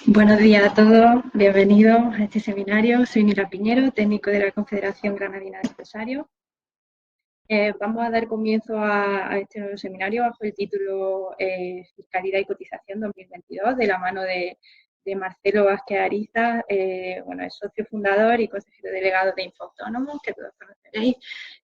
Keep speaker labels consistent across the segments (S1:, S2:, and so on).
S1: Buenos días a todos, bienvenidos a este seminario. Soy Nila Piñero, técnico de la Confederación Granadina de Empresarios. Vamos a dar comienzo a este nuevo seminario bajo el título Fiscalidad y Cotización 2022, de la mano de Marcelo Vázquez Ariza. Es socio fundador y consejero delegado de Infoautónomos, que todos conoceréis,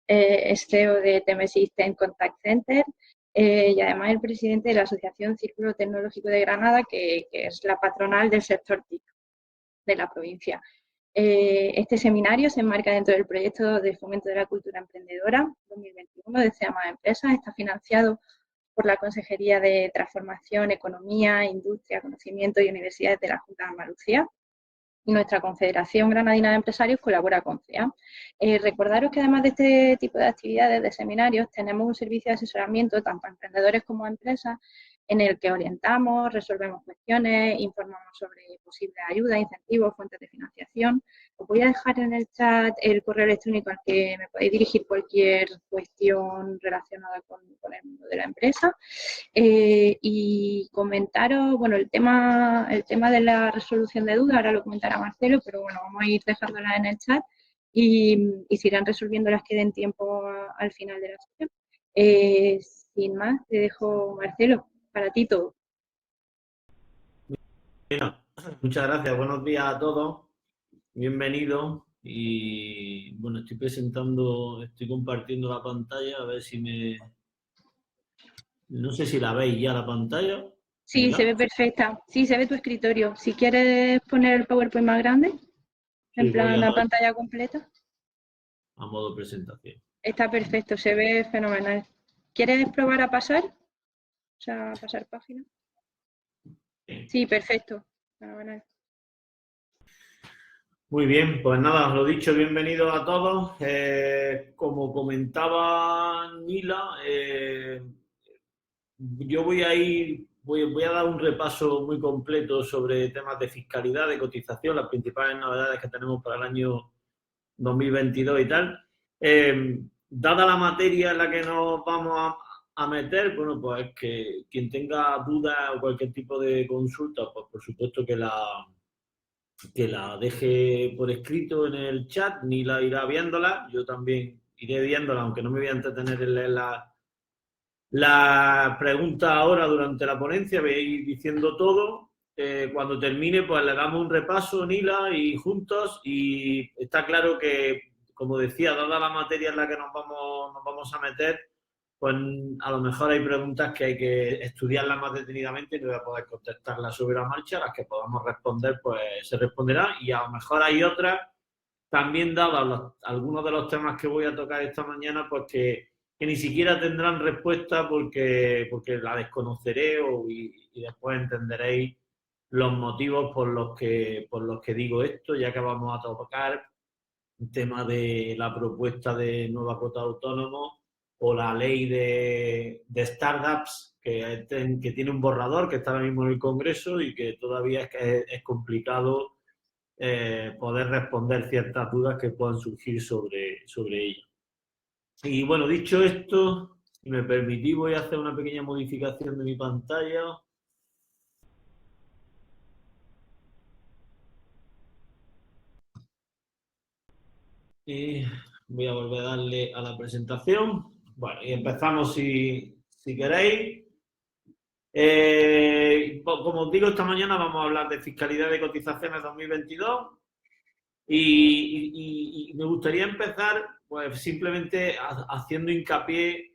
S1: es CEO de TM System Contact Center, y además el presidente de la Asociación Círculo Tecnológico de Granada, que es la patronal del sector TIC de la provincia. Este seminario se enmarca dentro del proyecto de fomento de la cultura emprendedora 2021 de CEAMA Empresas. Está financiado por la Consejería de Transformación, Economía, Industria, Conocimiento y Universidades de la Junta de Andalucía. Y nuestra Confederación Granadina de Empresarios colabora con CEA. Recordaros que además de este tipo de actividades, de seminarios, tenemos un servicio de asesoramiento tanto a emprendedores como a empresas en el que orientamos, resolvemos cuestiones, informamos sobre posibles ayudas, incentivos, fuentes de financiación. Os voy a dejar en el chat el correo electrónico al que me podéis dirigir cualquier cuestión relacionada con el mundo de la empresa. Y comentaros, bueno, el tema de la resolución de dudas, ahora lo comentará Marcelo, pero bueno, vamos a ir dejándolas en el chat y se irán resolviendo las que den tiempo al final de la sesión. Sin más, te dejo, Marcelo, para ti todo.
S2: Bueno, muchas gracias, buenos días a todos, bienvenidos. Y bueno, estoy compartiendo la pantalla, a ver si no sé si la veis ya la pantalla.
S1: Sí, se ve perfecta. Sí, se ve tu escritorio. Si quieres poner el PowerPoint más grande, en
S2: Sí, voy
S1: plan la pantalla completa.
S2: a modo presentación.
S1: Está perfecto, se ve fenomenal. ¿Quieres probar a pasar? O sea, pasar página. Sí, perfecto. Fenomenal.
S2: Muy bien, pues nada, lo dicho, bienvenidos a todos. Como comentaba Nila, yo voy a dar un repaso muy completo sobre temas de fiscalidad, de cotización, las principales novedades que tenemos para el año 2022 y tal. Dada la materia en la que nos vamos a meter, bueno, pues que quien tenga dudas o cualquier tipo de consulta, pues por supuesto que la deje por escrito en el chat, ni la irá viéndola, yo también iré viéndola, aunque no me voy a entretener en leer la pregunta ahora durante la ponencia, voy a ir diciendo todo. Cuando termine, pues le damos un repaso, Nila, y juntos, y está claro que, como decía, dada la materia en la que nos vamos a meter, pues a lo mejor hay preguntas que hay que estudiarlas más detenidamente y no voy a poder contestarlas sobre la marcha. Las que podamos responder, pues se responderá, y a lo mejor hay otras, también dados algunos de los temas que voy a tocar esta mañana, pues que ni siquiera tendrán respuesta porque la desconoceré y después entenderéis los motivos por los que digo esto, ya que vamos a tocar el tema de la propuesta de nueva cuota de autónomos o la ley de startups que tiene un borrador que está ahora mismo en el Congreso y que todavía es complicado poder responder ciertas dudas que puedan surgir sobre ella. Y bueno, dicho esto, si me permitís, voy a hacer una pequeña modificación de mi pantalla. Y voy a volver a darle a la presentación. Bueno, y empezamos si queréis. Como os digo, esta mañana vamos a hablar de fiscalidad de cotizaciones 2022 y me gustaría empezar pues simplemente haciendo hincapié,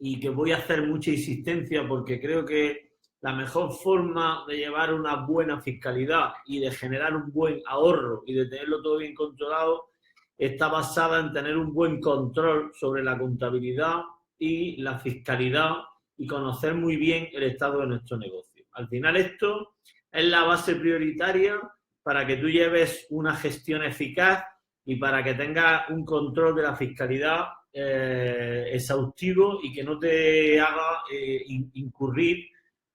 S2: y que voy a hacer mucha insistencia porque creo que la mejor forma de llevar una buena fiscalidad y de generar un buen ahorro y de tenerlo todo bien controlado está basada en tener un buen control sobre la contabilidad y la fiscalidad y conocer muy bien el estado de nuestro negocio. Al final esto es la base prioritaria para que tú lleves una gestión eficaz y para que tengas un control de la fiscalidad exhaustivo y que no te haga incurrir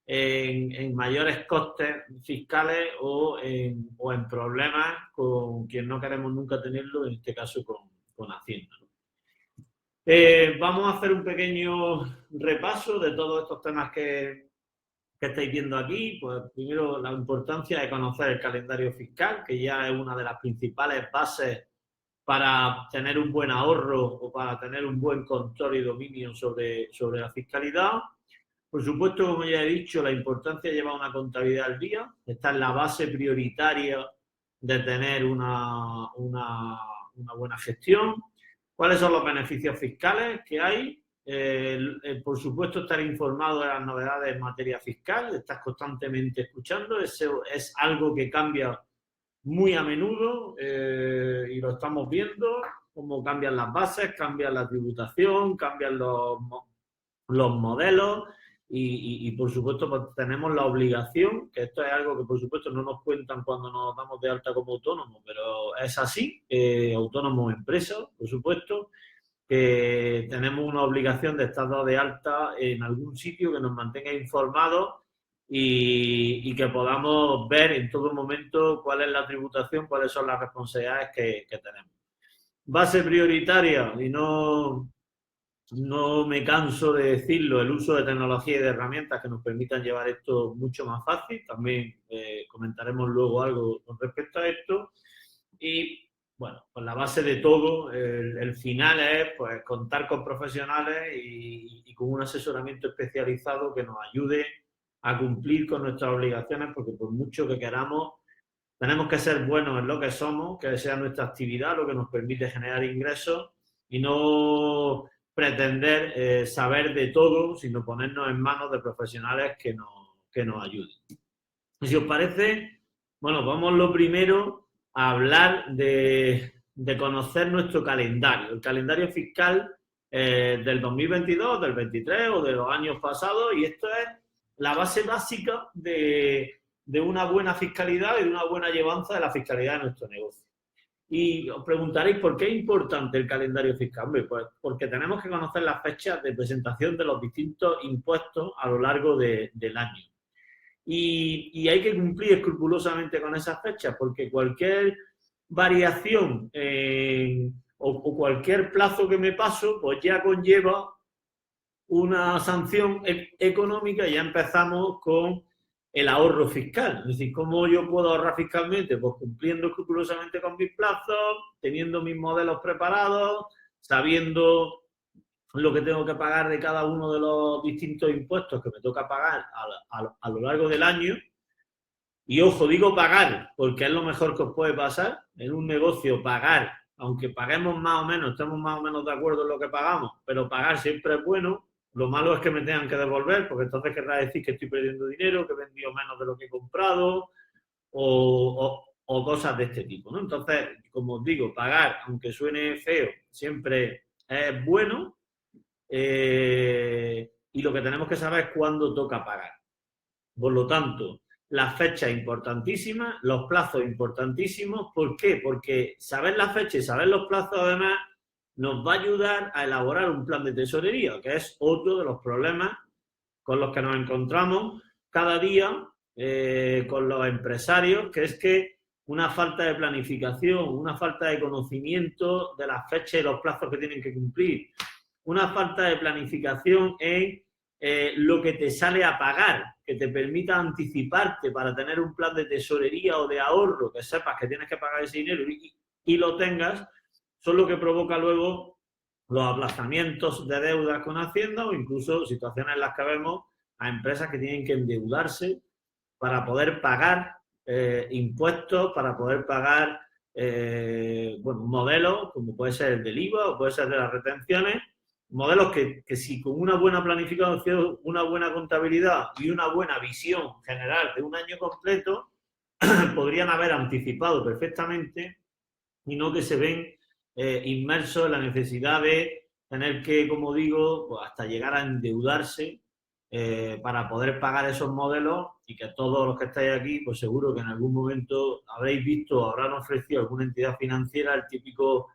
S2: en mayores costes fiscales o en problemas con quien no queremos nunca tenerlo, en este caso con Hacienda. Vamos a hacer un pequeño repaso de todos estos temas que ¿Qué estáis viendo aquí? Pues primero la importancia de conocer el calendario fiscal, que ya es una de las principales bases para tener un buen ahorro o para tener un buen control y dominio sobre la fiscalidad. Por supuesto, como ya he dicho, la importancia de llevar una contabilidad al día. Esta es la base prioritaria de tener una buena gestión. ¿Cuáles son los beneficios fiscales que hay? Por supuesto, estar informado de las novedades en materia fiscal, estás constantemente escuchando, eso es algo que cambia muy a menudo y lo estamos viendo, cómo cambian las bases, cambian la tributación, cambian los modelos y por supuesto pues, tenemos la obligación, que esto es algo que por supuesto no nos cuentan cuando nos damos de alta como autónomos, pero es así, autónomos empresas, por supuesto, que tenemos una obligación de estar dados de alta en algún sitio que nos mantenga informados y que podamos ver en todo momento cuál es la tributación, cuáles son las responsabilidades que tenemos. Base prioritaria, y no me canso de decirlo, el uso de tecnología y de herramientas que nos permitan llevar esto mucho más fácil. También comentaremos luego algo con respecto a esto. Y bueno, pues la base de todo, el final es pues contar con profesionales y con un asesoramiento especializado que nos ayude a cumplir con nuestras obligaciones, porque por mucho que queramos, tenemos que ser buenos en lo que somos, que sea nuestra actividad lo que nos permite generar ingresos y no pretender saber de todo, sino ponernos en manos de profesionales que nos ayuden. Y si os parece, bueno, vamos lo primero a hablar de conocer nuestro calendario, el calendario fiscal del 2022, del 23 o de los años pasados, y esto es la base básica de una buena fiscalidad y de una buena llevanza de la fiscalidad de nuestro negocio. Y os preguntaréis por qué es importante el calendario fiscal. Pues porque tenemos que conocer las fechas de presentación de los distintos impuestos a lo largo del año. Y hay que cumplir escrupulosamente con esas fechas, porque cualquier variación o cualquier plazo que me paso, pues ya conlleva una sanción económica y ya empezamos con el ahorro fiscal. Es decir, ¿cómo yo puedo ahorrar fiscalmente? Pues cumpliendo escrupulosamente con mis plazos, teniendo mis modelos preparados, sabiendo lo que tengo que pagar de cada uno de los distintos impuestos que me toca pagar a lo largo del año. Y ojo, digo pagar, porque es lo mejor que os puede pasar en un negocio, pagar, aunque paguemos más o menos, estemos más o menos de acuerdo en lo que pagamos, pero pagar siempre es bueno. Lo malo es que me tengan que devolver, porque entonces querrá decir que estoy perdiendo dinero, que he vendido menos de lo que he comprado o cosas de este tipo, ¿no? Entonces, como os digo, pagar, aunque suene feo, siempre es bueno y lo que tenemos que saber es cuándo toca pagar. Por lo tanto, las fechas importantísimas, los plazos importantísimos. ¿Por qué? Porque saber la fecha y saber los plazos, además, nos va a ayudar a elaborar un plan de tesorería, que es otro de los problemas con los que nos encontramos cada día con los empresarios, que es que una falta de planificación, una falta de conocimiento de las fechas y los plazos que tienen que cumplir, una falta de planificación en lo que te sale a pagar, que te permita anticiparte para tener un plan de tesorería o de ahorro, que sepas que tienes que pagar ese dinero y lo tengas, son lo que provoca luego los aplazamientos de deudas con Hacienda o incluso situaciones en las que vemos a empresas que tienen que endeudarse para poder pagar impuestos, para poder pagar modelos como puede ser el del IVA o puede ser de las retenciones, modelos que si con una buena planificación, una buena contabilidad y una buena visión general de un año completo podrían haber anticipado perfectamente y no que se ven inmersos en la necesidad de tener que, como digo, pues hasta llegar a endeudarse para poder pagar esos modelos y que todos los que estáis aquí, pues seguro que en algún momento habréis visto o habrán ofrecido a alguna entidad financiera el típico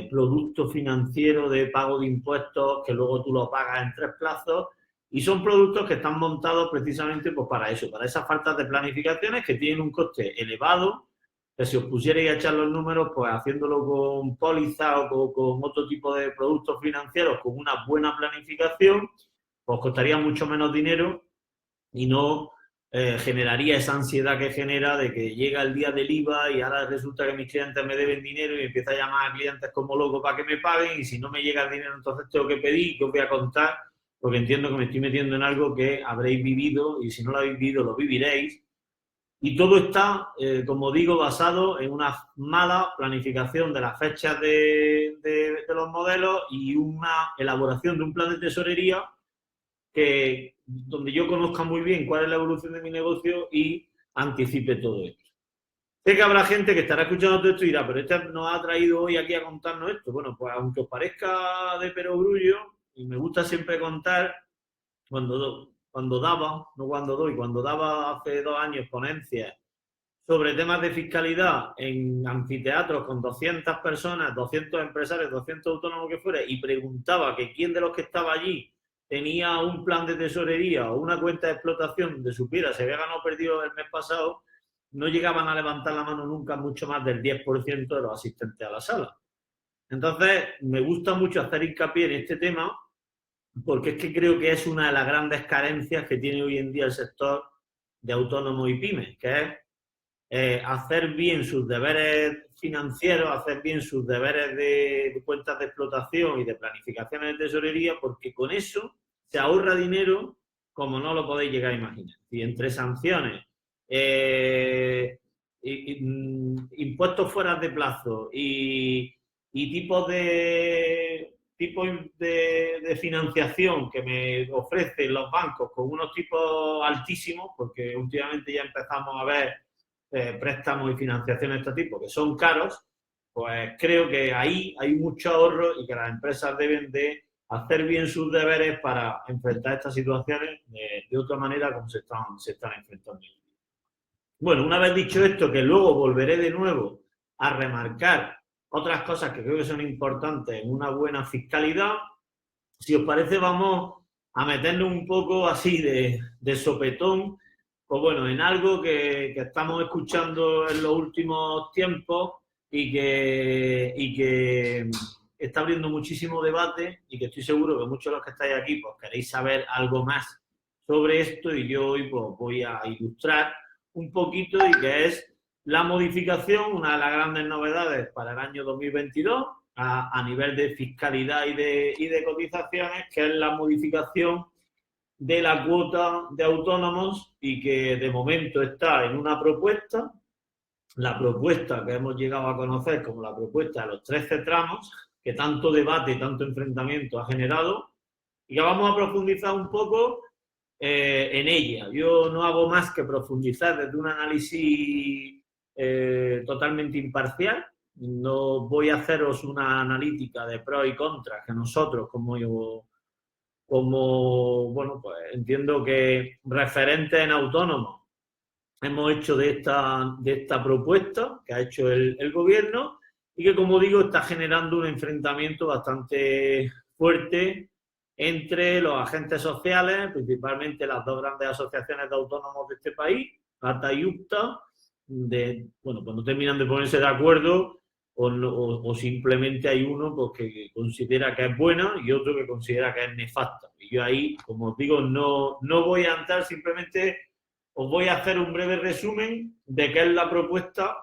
S2: producto financiero de pago de impuestos que luego tú lo pagas en 3 plazos y son productos que están montados precisamente pues para eso, para esas faltas de planificaciones que tienen un coste elevado, que si os pusierais a echar los números, pues haciéndolo con póliza o con otro tipo de productos financieros con una buena planificación, pues costaría mucho menos dinero y no generaría esa ansiedad que genera de que llega el día del IVA y ahora resulta que mis clientes me deben dinero y empiezo a llamar a clientes como loco para que me paguen, y si no me llega el dinero entonces tengo que pedir, que os voy a contar, porque entiendo que me estoy metiendo en algo que habréis vivido, y si no lo habéis vivido lo viviréis. Y todo está, como digo, basado en una mala planificación de las fechas de los modelos y una elaboración de un plan de tesorería donde yo conozca muy bien cuál es la evolución de mi negocio y anticipe todo esto. Sé que habrá gente que estará escuchando todo esto y dirá, pero este nos ha traído hoy aquí a contarnos esto. Bueno, pues aunque os parezca de perogrullo, y me gusta siempre contar, cuando daba, no cuando doy, cuando daba hace 2 años ponencias sobre temas de fiscalidad en anfiteatros con 200 personas, 200 empresarios, 200 autónomos que fuera, y preguntaba que quién de los que estaba allí tenía un plan de tesorería o una cuenta de explotación donde supiera si había ganado o perdido el mes pasado, no llegaban a levantar la mano nunca mucho más del 10% de los asistentes a la sala. Entonces, me gusta mucho hacer hincapié en este tema porque es que creo que es una de las grandes carencias que tiene hoy en día el sector de autónomos y pymes, que es hacer bien sus deberes financieros, hacer bien sus deberes de cuentas de explotación y de planificaciones de tesorería, porque con eso se ahorra dinero como no lo podéis llegar a imaginar. Y entre sanciones, impuestos fuera de plazo y tipos de financiación que me ofrecen los bancos con unos tipos altísimos, porque últimamente ya empezamos a ver préstamos y financiación de este tipo que son caros, pues creo que ahí hay mucho ahorro y que las empresas deben de hacer bien sus deberes para enfrentar estas situaciones de otra manera como se están enfrentando. Bueno, una vez dicho esto, que luego volveré de nuevo a remarcar otras cosas que creo que son importantes en una buena fiscalidad, si os parece vamos a meternos un poco así de sopetón, pues bueno, en algo que estamos escuchando en los últimos tiempos y que está abriendo muchísimo debate, y que estoy seguro que muchos de los que estáis aquí pues queréis saber algo más sobre esto, y yo hoy pues voy a ilustrar un poquito, y que es la modificación, una de las grandes novedades para el año 2022 a nivel de fiscalidad y de cotizaciones, que es la modificación de la cuota de autónomos, y que de momento está en una propuesta, la propuesta que hemos llegado a conocer como la propuesta de los 13 tramos, que tanto debate y tanto enfrentamiento ha generado, y que vamos a profundizar un poco en ella. Yo no hago más que profundizar desde un análisis totalmente imparcial. No voy a haceros una analítica de pros y contras que nosotros, como bueno, pues entiendo que referentes en autónomos hemos hecho de esta propuesta que ha hecho el gobierno, y que, como digo, está generando un enfrentamiento bastante fuerte entre los agentes sociales, principalmente las dos grandes asociaciones de autónomos de este país, ATA y UPTA, bueno, pues no terminan de ponerse de acuerdo, o simplemente hay uno pues, que considera que es buena y otro que considera que es nefasta. Y yo ahí, como os digo, no voy a entrar, simplemente os voy a hacer un breve resumen de qué es la propuesta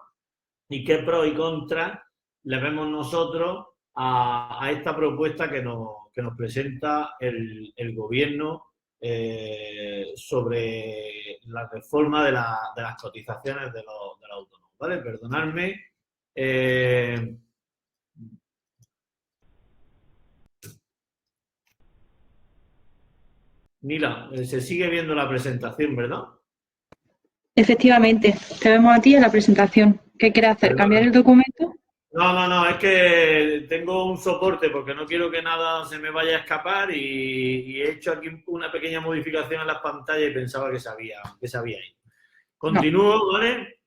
S2: y qué pros y contras le vemos nosotros a esta propuesta que nos presenta el gobierno sobre la reforma de las cotizaciones de los autónomos. ¿Vale? Perdonadme. Nila, se sigue viendo la presentación, ¿verdad?
S1: Efectivamente, te vemos a ti en la presentación. ¿Qué quieres hacer?
S2: Perdona.
S1: ¿Cambiar el documento?
S2: No, es que tengo un soporte porque no quiero que nada se me vaya a escapar, y he hecho aquí una pequeña modificación en las pantallas y pensaba que se había ido. Continúo, no. ¿Vale?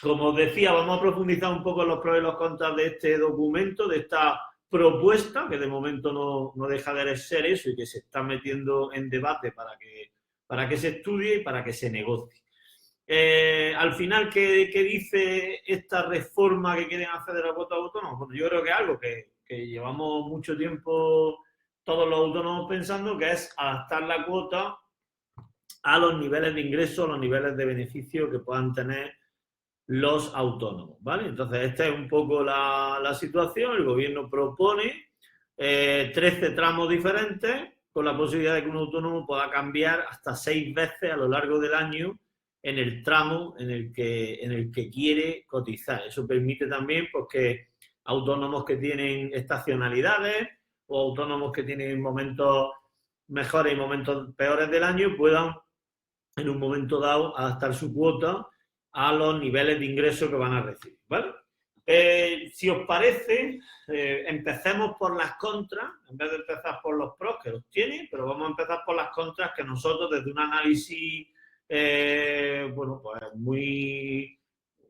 S2: Como os decía, vamos a profundizar un poco en los pros y los contras de este documento, de esta propuesta, que de momento no deja de ser eso y que se está metiendo en debate para que se estudie y para que se negocie. Al final, ¿qué dice esta reforma que quieren hacer de la cuota de autónomos? Bueno, yo creo que es algo que llevamos mucho tiempo todos los autónomos pensando, que es adaptar la cuota a los niveles de ingreso, a los niveles de beneficio que puedan tener los autónomos, ¿vale? Entonces, esta es un poco la situación. El gobierno propone 13 tramos diferentes con la posibilidad de que un autónomo pueda cambiar hasta 6 veces a lo largo del año en el tramo en el que quiere cotizar. Eso permite también pues, que autónomos que tienen estacionalidades o autónomos que tienen momentos mejores y momentos peores del año puedan en un momento dado adaptar su cuota a los niveles de ingreso que van a recibir, ¿vale? Si os parece, empecemos por las contras, en vez de empezar por los pros, que los tiene, pero vamos a empezar por las contras que nosotros desde un análisis, bueno, pues muy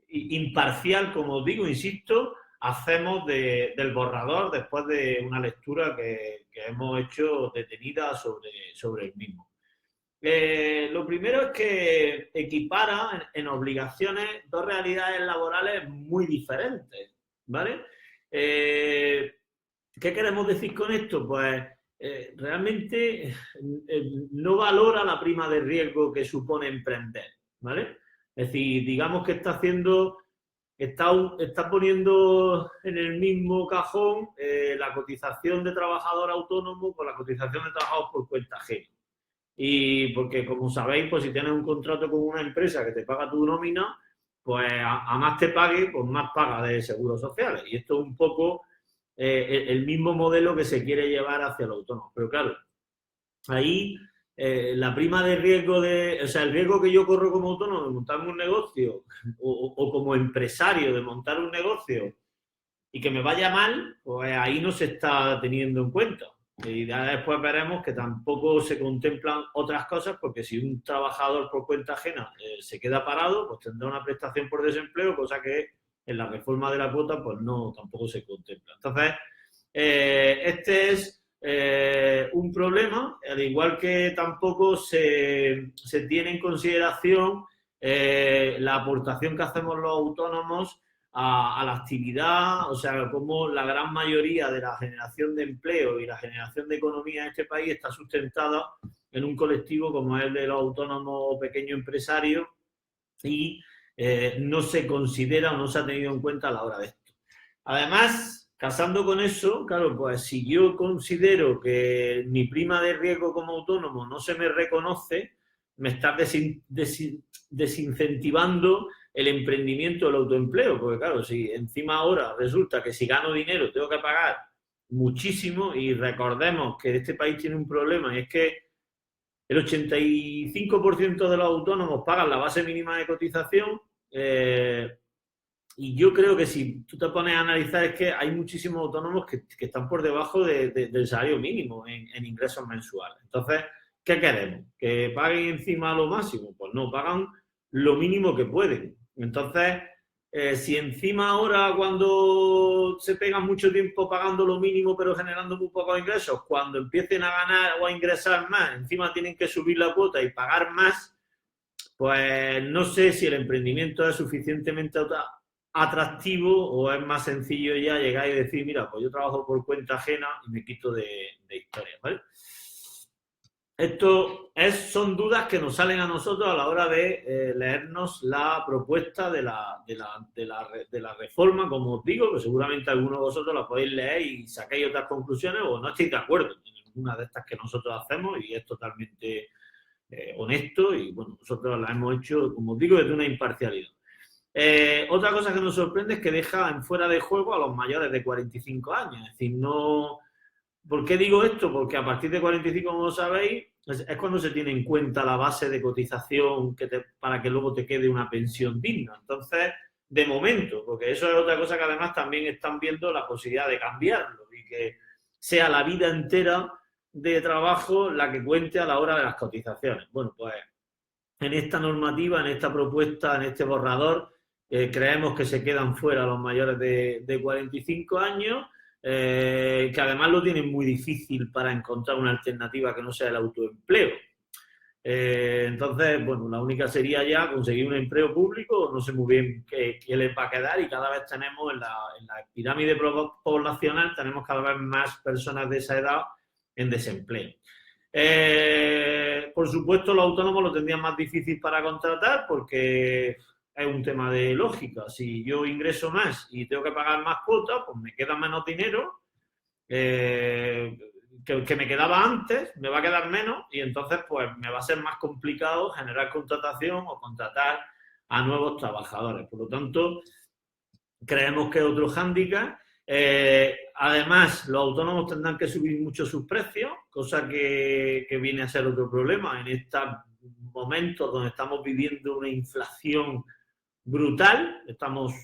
S2: imparcial, como os digo, insisto, hacemos del borrador después de una lectura que hemos hecho detenida sobre el mismo. Lo primero es que equipara en obligaciones dos realidades laborales muy diferentes, ¿vale? ¿Qué queremos decir con esto? Pues realmente no valora la prima de riesgo que supone emprender, ¿vale? Es decir, digamos que está poniendo en el mismo cajón la cotización de trabajador autónomo con la cotización de trabajador por cuenta ajena. Y porque, como sabéis, pues si tienes un contrato con una empresa que te paga tu nómina, pues a más te pague, pues más paga de seguros sociales. Y esto es un poco el mismo modelo que se quiere llevar hacia el autónomo. Pero claro, ahí la prima de riesgo o sea, el riesgo que yo corro como autónomo de montarme un negocio o como empresario de montar un negocio y que me vaya mal, pues ahí no se está teniendo en cuenta. Y ya después veremos que tampoco se contemplan otras cosas, porque si un trabajador por cuenta ajena se queda parado, pues tendrá una prestación por desempleo, cosa que en la reforma de la cuota pues no, tampoco se contempla. Entonces, este es un problema, al igual que tampoco se tiene en consideración la aportación que hacemos los autónomos a la actividad, o sea, como la gran mayoría de la generación de empleo y la generación de economía en este país está sustentada en un colectivo como es el de los autónomos pequeños empresarios y no se considera o no se ha tenido en cuenta a la hora de esto. Además, casando con eso, claro, pues si yo considero que mi prima de riesgo como autónomo no se me reconoce, me está desincentivando el emprendimiento, el autoempleo, porque claro, si encima ahora resulta que si gano dinero tengo que pagar muchísimo, y recordemos que este país tiene un problema, y es que el 85% de los autónomos pagan la base mínima de cotización, y yo creo que si tú te pones a analizar es que hay muchísimos autónomos que están por debajo del salario mínimo en ingresos mensuales. Entonces, ¿qué queremos? ¿Que paguen encima lo máximo? Pues no, pagan lo mínimo que pueden. Entonces, si encima ahora cuando se pegan mucho tiempo pagando lo mínimo pero generando muy pocos ingresos, cuando empiecen a ganar o a ingresar más, encima tienen que subir la cuota y pagar más, pues no sé si el emprendimiento es suficientemente atractivo o es más sencillo ya llegar y decir, mira, pues yo trabajo por cuenta ajena y me quito de historias, ¿vale? Esto son dudas que nos salen a nosotros a la hora de leernos la propuesta de la reforma, como os digo, que seguramente algunos de vosotros la podéis leer y saquéis otras conclusiones o no estéis de acuerdo en ninguna de estas que nosotros hacemos, y es totalmente honesto, y bueno, nosotros la hemos hecho, como os digo, desde una imparcialidad. Otra cosa que nos sorprende es que deja en fuera de juego a los mayores de 45 años, es decir, no... ¿Por qué digo esto? Porque a partir de 45, como sabéis, es cuando se tiene en cuenta la base de cotización para que luego te quede una pensión digna. Entonces, de momento, porque eso es otra cosa que además también están viendo la posibilidad de cambiarlo y que sea la vida entera de trabajo la que cuente a la hora de las cotizaciones. Bueno, pues en esta normativa, en esta propuesta, en este borrador, creemos que se quedan fuera los mayores de 45 años, que además lo tienen muy difícil para encontrar una alternativa que no sea el autoempleo. Entonces, bueno, la única sería ya conseguir un empleo público, no sé muy bien qué les va a quedar, y cada vez tenemos en la pirámide poblacional, tenemos cada vez más personas de esa edad en desempleo. Por supuesto, los autónomos lo tendrían más difícil para contratar porque es un tema de lógica. Si yo ingreso más y tengo que pagar más cuotas, pues me queda menos dinero que me quedaba antes, me va a quedar menos y entonces pues me va a ser más complicado generar contratación o contratar a nuevos trabajadores. Por lo tanto, creemos que es otro hándicap. Además, los autónomos tendrán que subir mucho sus precios, cosa que viene a ser otro problema en estos momentos donde estamos viviendo una inflación brutal. Estamos,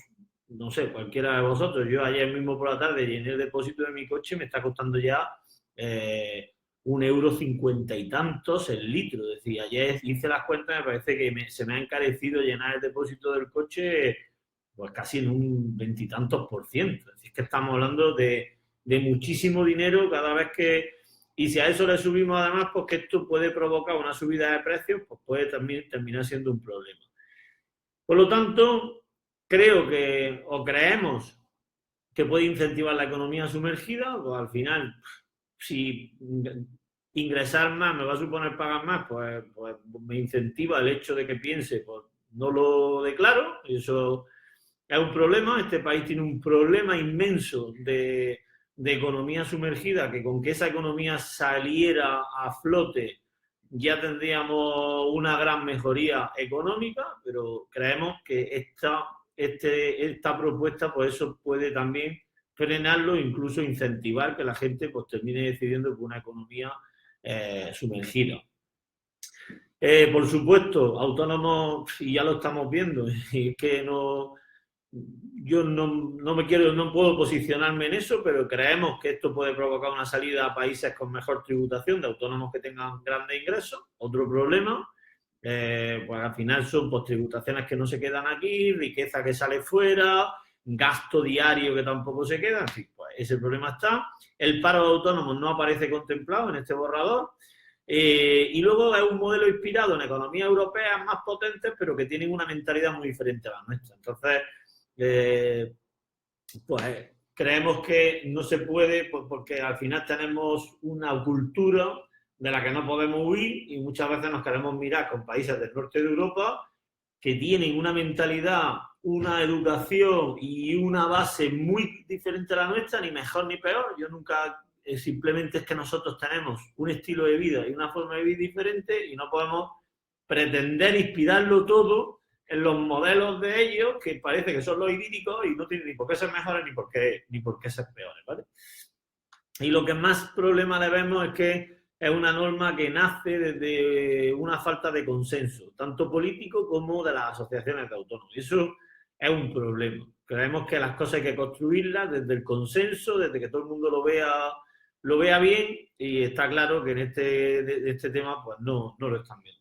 S2: no sé, cualquiera de vosotros, yo ayer mismo por la tarde llené el depósito de mi coche y me está costando ya 1,50 € y tantos el litro. Es decir, ayer hice las cuentas y me parece que se me ha encarecido llenar el depósito del coche pues casi en un 20 y tantos %. Es decir, que estamos hablando de muchísimo dinero cada vez que... Y si a eso le subimos además, pues que esto puede provocar una subida de precios, pues puede también terminar siendo un problema. Por lo tanto, creo que, o creemos que puede incentivar la economía sumergida, pues al final, si ingresar más me va a suponer pagar más, pues me incentiva el hecho de que piense, pues no lo declaro, y eso es un problema. Este país tiene un problema inmenso de economía sumergida, que con que esa economía saliera a flote ya tendríamos una gran mejoría económica, pero creemos que esta propuesta, pues eso puede también frenarlo e incluso incentivar que la gente pues termine decidiendo por una economía sumergida. Por supuesto, autónomos, y ya lo estamos viendo, y es que yo no puedo posicionarme en eso, pero creemos que esto puede provocar una salida a países con mejor tributación de autónomos que tengan grandes ingresos. Otro problema, pues al final son pues, tributaciones que no se quedan aquí, riqueza que sale fuera, gasto diario que tampoco se queda, en fin, pues ese problema está. El paro de autónomos no aparece contemplado en este borrador. Y luego es un modelo inspirado en economías europeas más potentes, pero que tienen una mentalidad muy diferente a la nuestra. Entonces, pues creemos que no se puede, pues, porque al final tenemos una cultura de la que no podemos huir y muchas veces nos queremos mirar con países del norte de Europa que tienen una mentalidad, una educación y una base muy diferente a la nuestra, ni mejor ni peor. Yo nunca, simplemente es que nosotros tenemos un estilo de vida y una forma de vida diferente y no podemos pretender inspirarlo todo en los modelos de ellos, que parece que son los idílicos y no tienen ni por qué ser mejores ni por qué ser peores, ¿vale? Y lo que más problema le vemos es que es una norma que nace desde una falta de consenso, tanto político como de las asociaciones de autónomos. Y eso es un problema. Creemos que las cosas hay que construirlas desde el consenso, desde que todo el mundo lo vea bien, y está claro que en este tema pues no lo están viendo.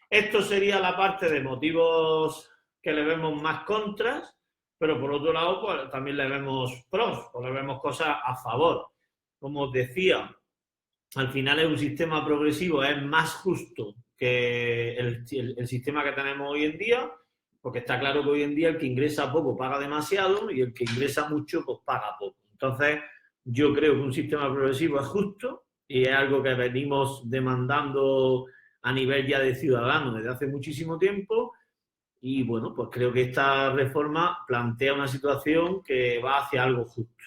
S2: Esto sería la parte de motivos que le vemos más contras, pero por otro lado pues, también le vemos pros, o le vemos cosas a favor. Como os decía, al final es un sistema progresivo, es más justo que el sistema que tenemos hoy en día, porque está claro que hoy en día el que ingresa poco paga demasiado y el que ingresa mucho pues paga poco. Entonces, yo creo que un sistema progresivo es justo y es algo que venimos demandando a nivel ya de ciudadanos desde hace muchísimo tiempo y bueno, pues creo que esta reforma plantea una situación que va hacia algo justo.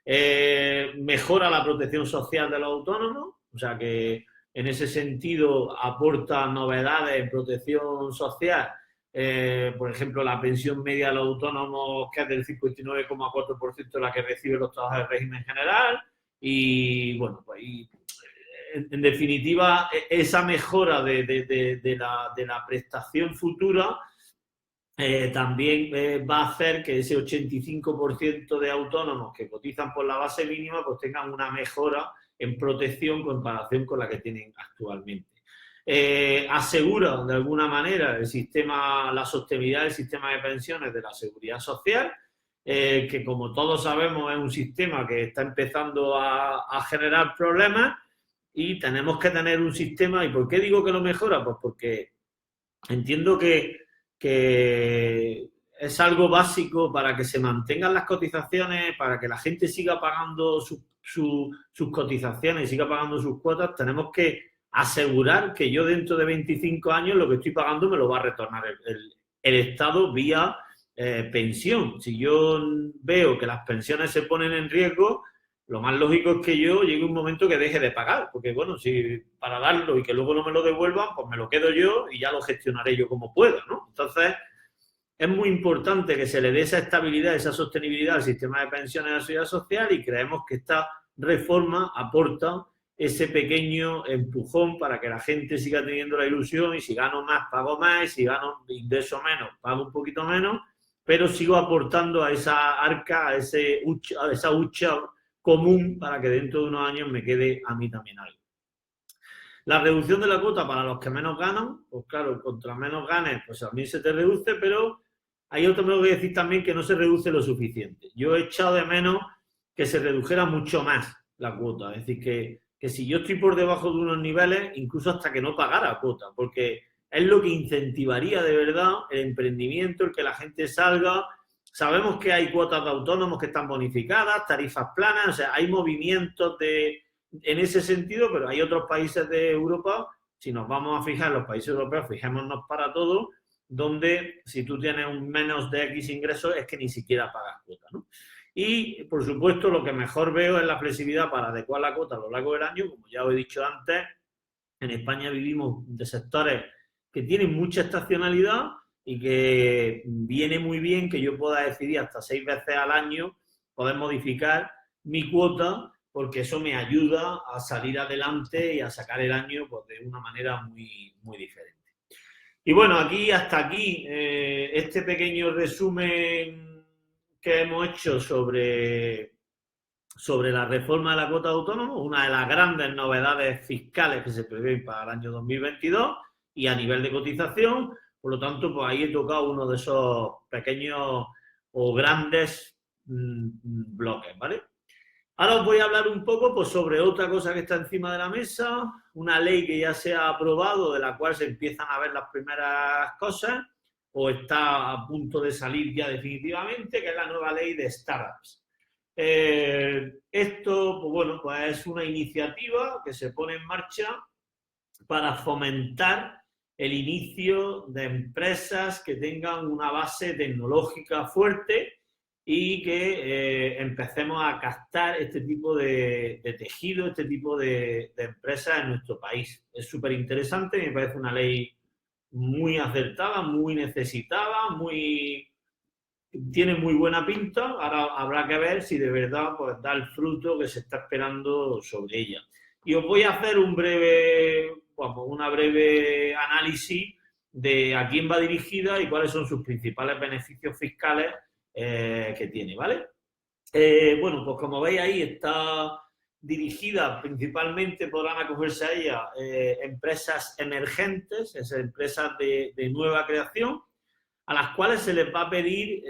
S2: Mejora la protección social de los autónomos, o sea que en ese sentido aporta novedades en protección social, por ejemplo la pensión media de los autónomos que es del 59,4% la que reciben los trabajadores de régimen general y bueno, pues en definitiva, esa mejora de la prestación futura también va a hacer que ese 85% de autónomos que cotizan por la base mínima pues tengan una mejora en protección en comparación con la que tienen actualmente. Asegura de alguna manera la sostenibilidad del sistema de pensiones de la seguridad social, que como todos sabemos es un sistema que está empezando a generar problemas. Y tenemos que tener un sistema, ¿y por qué digo que lo mejora? Pues porque entiendo que es algo básico para que se mantengan las cotizaciones, para que la gente siga pagando sus cotizaciones y siga pagando sus cuotas, tenemos que asegurar que yo dentro de 25 años lo que estoy pagando me lo va a retornar el Estado vía pensión. Si yo veo que las pensiones se ponen en riesgo, lo más lógico es que yo llegue un momento que deje de pagar, porque bueno, si para darlo y que luego no me lo devuelvan, pues me lo quedo yo y ya lo gestionaré yo como pueda, ¿no? Entonces, es muy importante que se le dé esa estabilidad, esa sostenibilidad al sistema de pensiones de la seguridad social, y creemos que esta reforma aporta ese pequeño empujón para que la gente siga teniendo la ilusión, y si gano más, pago más, y si gano ingreso menos, pago un poquito menos, pero sigo aportando a esa arca, a esa hucha común, para que dentro de unos años me quede a mí también algo. La reducción de la cuota para los que menos ganan, pues claro, contra menos ganes, pues a mí se te reduce, pero hay otro modo de decir también que no se reduce lo suficiente. Yo he echado de menos que se redujera mucho más la cuota, es decir, que si yo estoy por debajo de unos niveles, incluso hasta que no pagara cuota, porque es lo que incentivaría de verdad el emprendimiento, el que la gente salga. Sabemos que hay cuotas de autónomos que están bonificadas, tarifas planas, o sea, hay movimientos en ese sentido, pero hay otros países de Europa, si nos vamos a fijar en los países europeos, fijémonos para todo, donde si tú tienes un menos de X ingresos es que ni siquiera pagas cuota, ¿no? Y, por supuesto, lo que mejor veo es la flexibilidad para adecuar la cuota a lo largo del año. Como ya os he dicho antes, en España vivimos de sectores que tienen mucha estacionalidad y que viene muy bien que yo pueda decidir hasta 6 veces al año poder modificar mi cuota, porque eso me ayuda a salir adelante y a sacar el año pues, de una manera muy, muy diferente. Y bueno, hasta aquí este pequeño resumen que hemos hecho sobre la reforma de la cuota de autónomos, una de las grandes novedades fiscales que se prevén para el año 2022 y a nivel de cotización. Por lo tanto, pues ahí he tocado uno de esos pequeños o grandes bloques, ¿vale? Ahora os voy a hablar un poco pues, sobre otra cosa que está encima de la mesa, una ley que ya se ha aprobado, de la cual se empiezan a ver las primeras cosas, o está a punto de salir ya definitivamente, que es la nueva ley de startups. Esto, pues bueno, pues es una iniciativa que se pone en marcha para fomentar el inicio de empresas que tengan una base tecnológica fuerte y que empecemos a captar este tipo de tejido, este tipo de empresas en nuestro país. Es súper interesante, me parece una ley muy acertada, muy necesitada, tiene muy buena pinta. Ahora habrá que ver si de verdad pues, da el fruto que se está esperando sobre ella. Y os voy a hacer una breve análisis de a quién va dirigida y cuáles son sus principales beneficios fiscales que tiene, ¿vale? Bueno, pues como veis ahí está dirigida principalmente, podrán acogerse a ella empresas emergentes, esas empresas de nueva creación, a las cuales se les va a pedir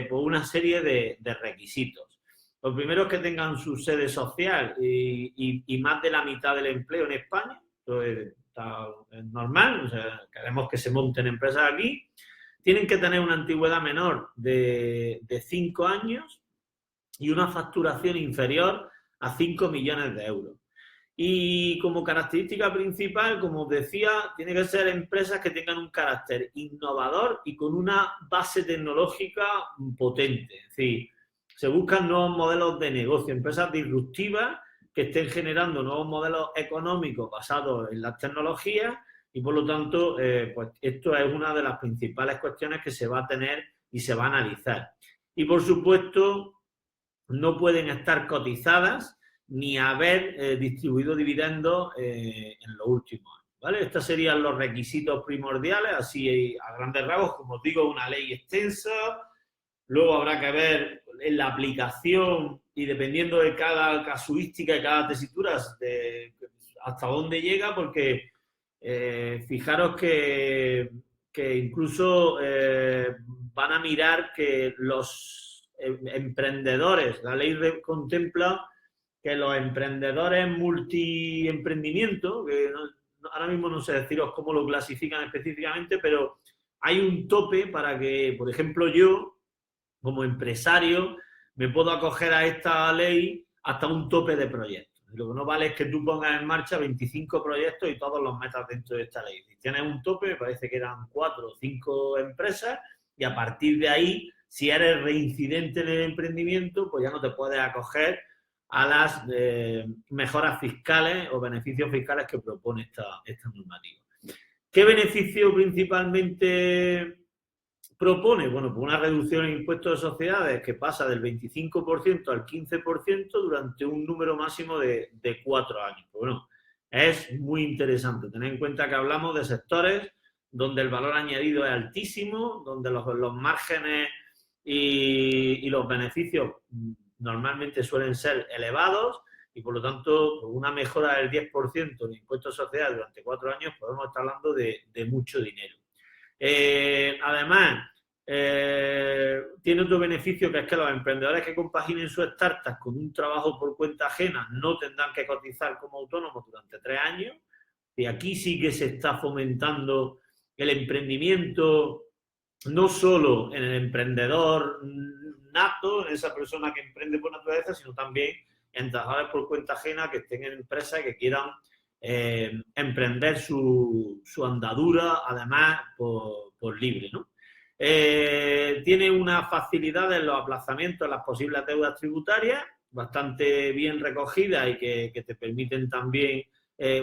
S2: pues una serie de requisitos. Lo primero es que tengan su sede social y más de la mitad del empleo en España. Esto es normal, o sea, queremos que se monten empresas aquí. Tienen que tener una antigüedad menor de 5 años y una facturación inferior a 5 millones de euros. Y como característica principal, como os decía, tiene que ser empresas que tengan un carácter innovador y con una base tecnológica potente. Es decir, se buscan nuevos modelos de negocio, empresas disruptivas que estén generando nuevos modelos económicos basados en las tecnologías y, por lo tanto, pues esto es una de las principales cuestiones que se va a tener y se va a analizar. Y, por supuesto, no pueden estar cotizadas ni haber distribuido dividendos en los últimos años, ¿vale? Estos serían los requisitos primordiales, así a grandes rasgos. Como os digo, una ley extensa. Luego habrá que ver en la aplicación y dependiendo de cada casuística y cada tesitura hasta dónde llega, porque fijaros que incluso van a mirar que los emprendedores, la ley contempla que los emprendedores multiemprendimiento, que ahora mismo no sé deciros cómo lo clasifican específicamente, pero hay un tope para que, por ejemplo, yo, como empresario, me puedo acoger a esta ley hasta un tope de proyectos. Es Lo que no vale es que tú pongas en marcha 25 proyectos y todos los metas dentro de esta ley. Si tienes un tope, me parece que eran 4 o 5 empresas, y a partir de ahí, si eres reincidente en el emprendimiento, pues ya no te puedes acoger a las mejoras fiscales o beneficios fiscales que propone esta normativa. ¿Qué beneficio principalmente propone? Bueno, pues una reducción en impuestos de sociedades que pasa del 25% al 15% durante un número máximo de 4 años. Pues bueno, es muy interesante. Tened en cuenta que hablamos de sectores donde el valor añadido es altísimo, donde los márgenes y los beneficios normalmente suelen ser elevados, y por lo tanto una mejora del 10% en impuestos de sociedades durante 4 años podemos estar hablando de mucho dinero. Además, tiene otro beneficio, que es que los emprendedores que compaginen sus startups con un trabajo por cuenta ajena no tendrán que cotizar como autónomos durante 3 años. Y aquí sí que se está fomentando el emprendimiento, no solo en el emprendedor nato, en esa persona que emprende por naturaleza, sino también en trabajadores por cuenta ajena que estén en empresas y que quieran emprender su andadura, además por libre, ¿no? Tiene una facilidad en los aplazamientos de las posibles deudas tributarias, bastante bien recogidas, y que te permiten también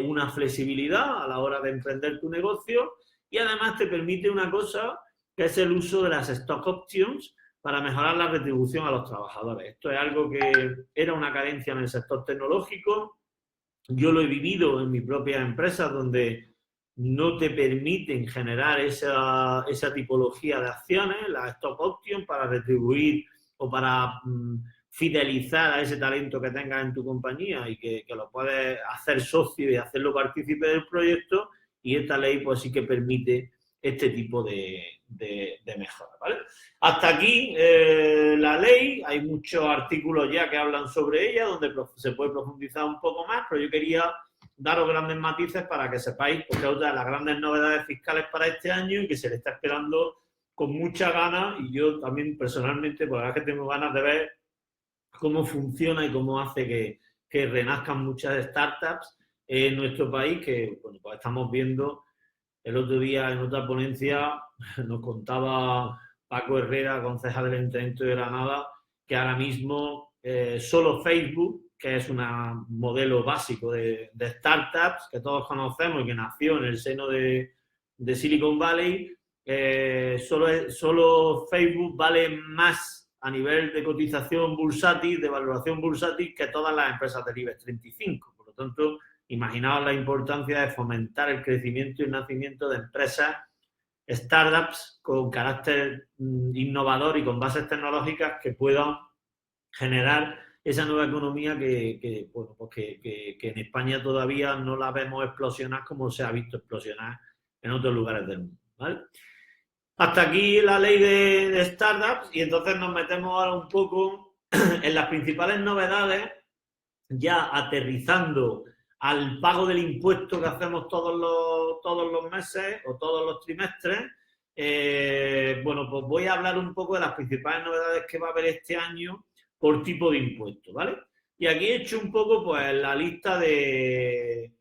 S2: una flexibilidad a la hora de emprender tu negocio, y además te permite una cosa, que es el uso de las stock options para mejorar la retribución a los trabajadores. Esto es algo que era una carencia en el sector tecnológico. Yo lo he vivido en mi propia empresa, donde no te permiten generar esa tipología de acciones, las stock options, para retribuir o para fidelizar a ese talento que tengas en tu compañía, y que lo puedes hacer socio y hacerlo partícipe del proyecto, y esta ley pues sí que permite este tipo de mejoras, ¿vale? Hasta aquí la ley. Hay muchos artículos ya que hablan sobre ella, donde se puede profundizar un poco más, pero yo quería daros grandes matices para que sepáis, porque es otra de las grandes novedades fiscales para este año y que se le está esperando con mucha ganas, y yo también personalmente, pues la verdad es que tengo ganas de ver cómo funciona y cómo hace que renazcan muchas startups en nuestro país, que bueno, pues estamos viendo. El otro día en otra ponencia nos contaba Paco Herrera, concejal del Ayuntamiento de Granada, que ahora mismo solo Facebook, que es un modelo básico de startups que todos conocemos y que nació en el seno de Silicon Valley, solo Facebook vale más a nivel de cotización bursátil, de valoración bursátil, que todas las empresas del IBEX 35. Por lo tanto, imaginaos la importancia de fomentar el crecimiento y el nacimiento de empresas, startups con carácter innovador y con bases tecnológicas que puedan generar esa nueva economía que en España todavía no la vemos explosionar como se ha visto explosionar en otros lugares del mundo, ¿vale? Hasta aquí la ley de startups, y entonces nos metemos ahora un poco en las principales novedades, ya aterrizando al pago del impuesto que hacemos todos los meses o todos los trimestres. Bueno, pues voy a hablar un poco de las principales novedades que va a haber este año por tipo de impuesto, ¿vale? Y aquí he hecho un poco pues la lista de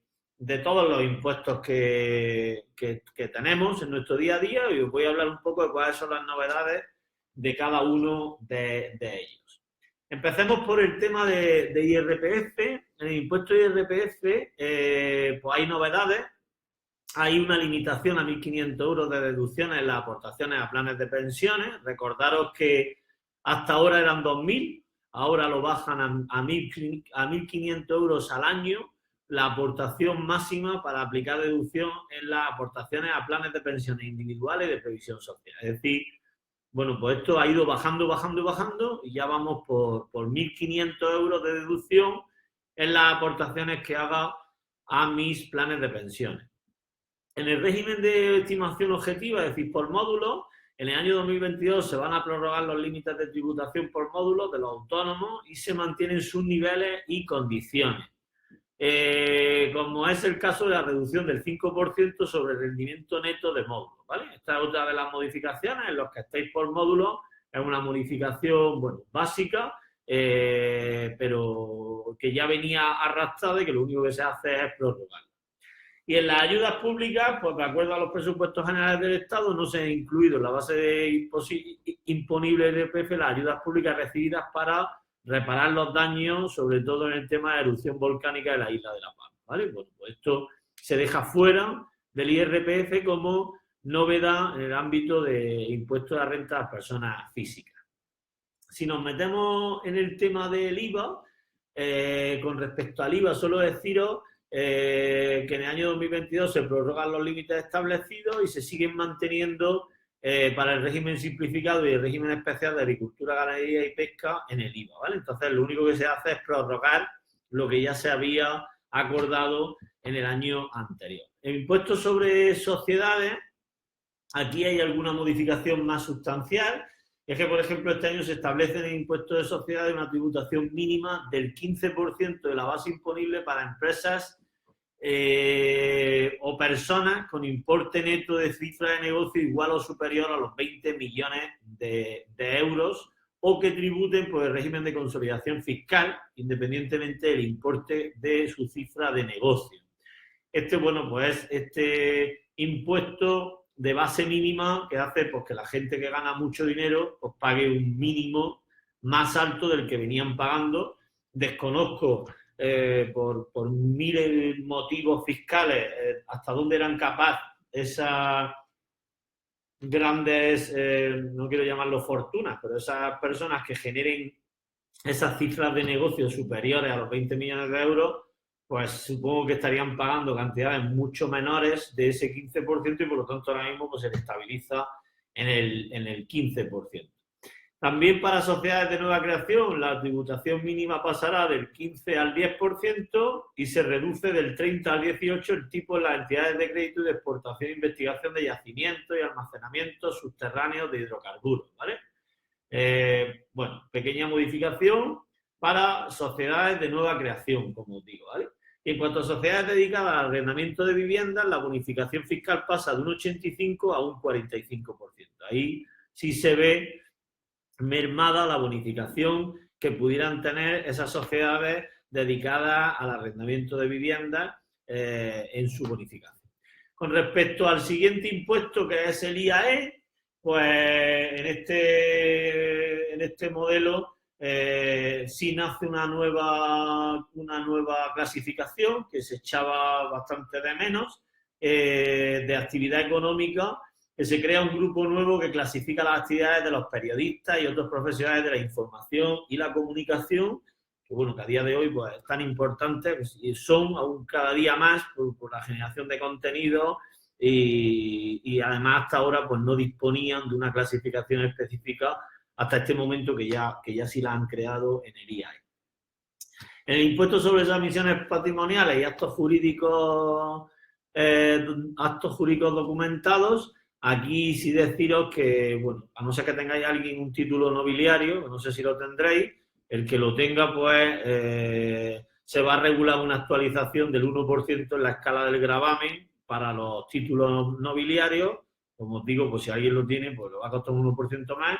S2: todos los impuestos que tenemos en nuestro día a día, y os voy a hablar un poco de cuáles son las novedades de cada uno de ellos. Empecemos por el tema de IRPF. En el impuesto de IRPF pues hay novedades. Hay una limitación a 1.500 euros de deducciones en las aportaciones a planes de pensiones. Recordaros que hasta ahora eran 2.000, ahora lo bajan a 1.500 euros al año, la aportación máxima para aplicar deducción en las aportaciones a planes de pensiones individuales y de previsión social. Es decir, bueno, pues esto ha ido bajando, bajando y bajando, y ya vamos por 1.500 euros de deducción en las aportaciones que haga a mis planes de pensiones. En el régimen de estimación objetiva, es decir, por módulos, en el año 2022 se van a prorrogar los límites de tributación por módulos de los autónomos y se mantienen sus niveles y condiciones. Como es el caso de la reducción del 5% sobre el rendimiento neto de módulos, ¿vale? Esta es otra de las modificaciones. En los que estéis por módulos es una modificación, bueno, básica, pero que ya venía arrastrada y que lo único que se hace es prorrogar. Y en las ayudas públicas, pues de acuerdo a los presupuestos generales del Estado, no se ha incluido en la base de imponible de IRPF las ayudas públicas recibidas para reparar los daños, sobre todo en el tema de erupción volcánica de la isla de La Palma, ¿vale? Bueno, pues esto se deja fuera del IRPF como novedad en el ámbito de impuestos a la renta de las personas físicas. Si nos metemos en el tema del IVA, con respecto al IVA, solo deciros que en el año 2022 se prorrogan los límites establecidos y se siguen manteniendo para el régimen simplificado y el régimen especial de agricultura, ganadería y pesca en el IVA, ¿vale? Entonces, lo único que se hace es prorrogar lo que ya se había acordado en el año anterior. El impuesto sobre sociedades, aquí hay alguna modificación más sustancial. Es que, por ejemplo, este año se establece en el impuesto de sociedades una tributación mínima del 15% de la base imponible para empresas o personas con importe neto de cifra de negocio igual o superior a los 20 millones de euros o que tributen por el régimen de consolidación fiscal, independientemente del importe de su cifra de negocio. Bueno, pues este impuesto de base mínima que hace pues, que la gente que gana mucho dinero pues, pague un mínimo más alto del que venían pagando. Desconozco por miles de motivos fiscales hasta dónde eran capaces esas grandes, no quiero llamarlo fortunas, pero esas personas que generen esas cifras de negocio superiores a los 20 millones de euros, pues supongo que estarían pagando cantidades mucho menores de ese 15% y por lo tanto ahora mismo pues, se estabiliza en el 15%. También para sociedades de nueva creación la tributación mínima pasará del 15 al 10% y se reduce del 30 al 18% el tipo en las entidades de crédito y de exportación e investigación de yacimientos y almacenamientos subterráneos de hidrocarburos, ¿vale? Bueno, pequeña modificación para sociedades de nueva creación, como os digo, ¿vale? Y en cuanto a sociedades dedicadas al arrendamiento de viviendas, la bonificación fiscal pasa de un 85% a un 45%. Ahí sí se ve mermada la bonificación que pudieran tener esas sociedades dedicadas al arrendamiento de viviendas en su bonificación. Con respecto al siguiente impuesto, que es el IAE, pues en este modelo sí nace una nueva clasificación que se echaba bastante de menos de actividad económica, que se crea un grupo nuevo que clasifica las actividades de los periodistas y otros profesionales de la información y la comunicación, que bueno, que a día de hoy pues es tan importante pues, y son aún cada día más por la generación de contenido y además hasta ahora pues no disponían de una clasificación específica hasta este momento que ya sí la han creado en el IAE. En el impuesto sobre las emisiones patrimoniales y actos jurídicos documentados, aquí sí deciros que, bueno, a no ser que tengáis alguien un título nobiliario, no sé si lo tendréis, el que lo tenga, pues, se va a regular una actualización del 1% en la escala del gravamen para los títulos nobiliarios. Como os digo, pues si alguien lo tiene, pues le va a costar un 1% más.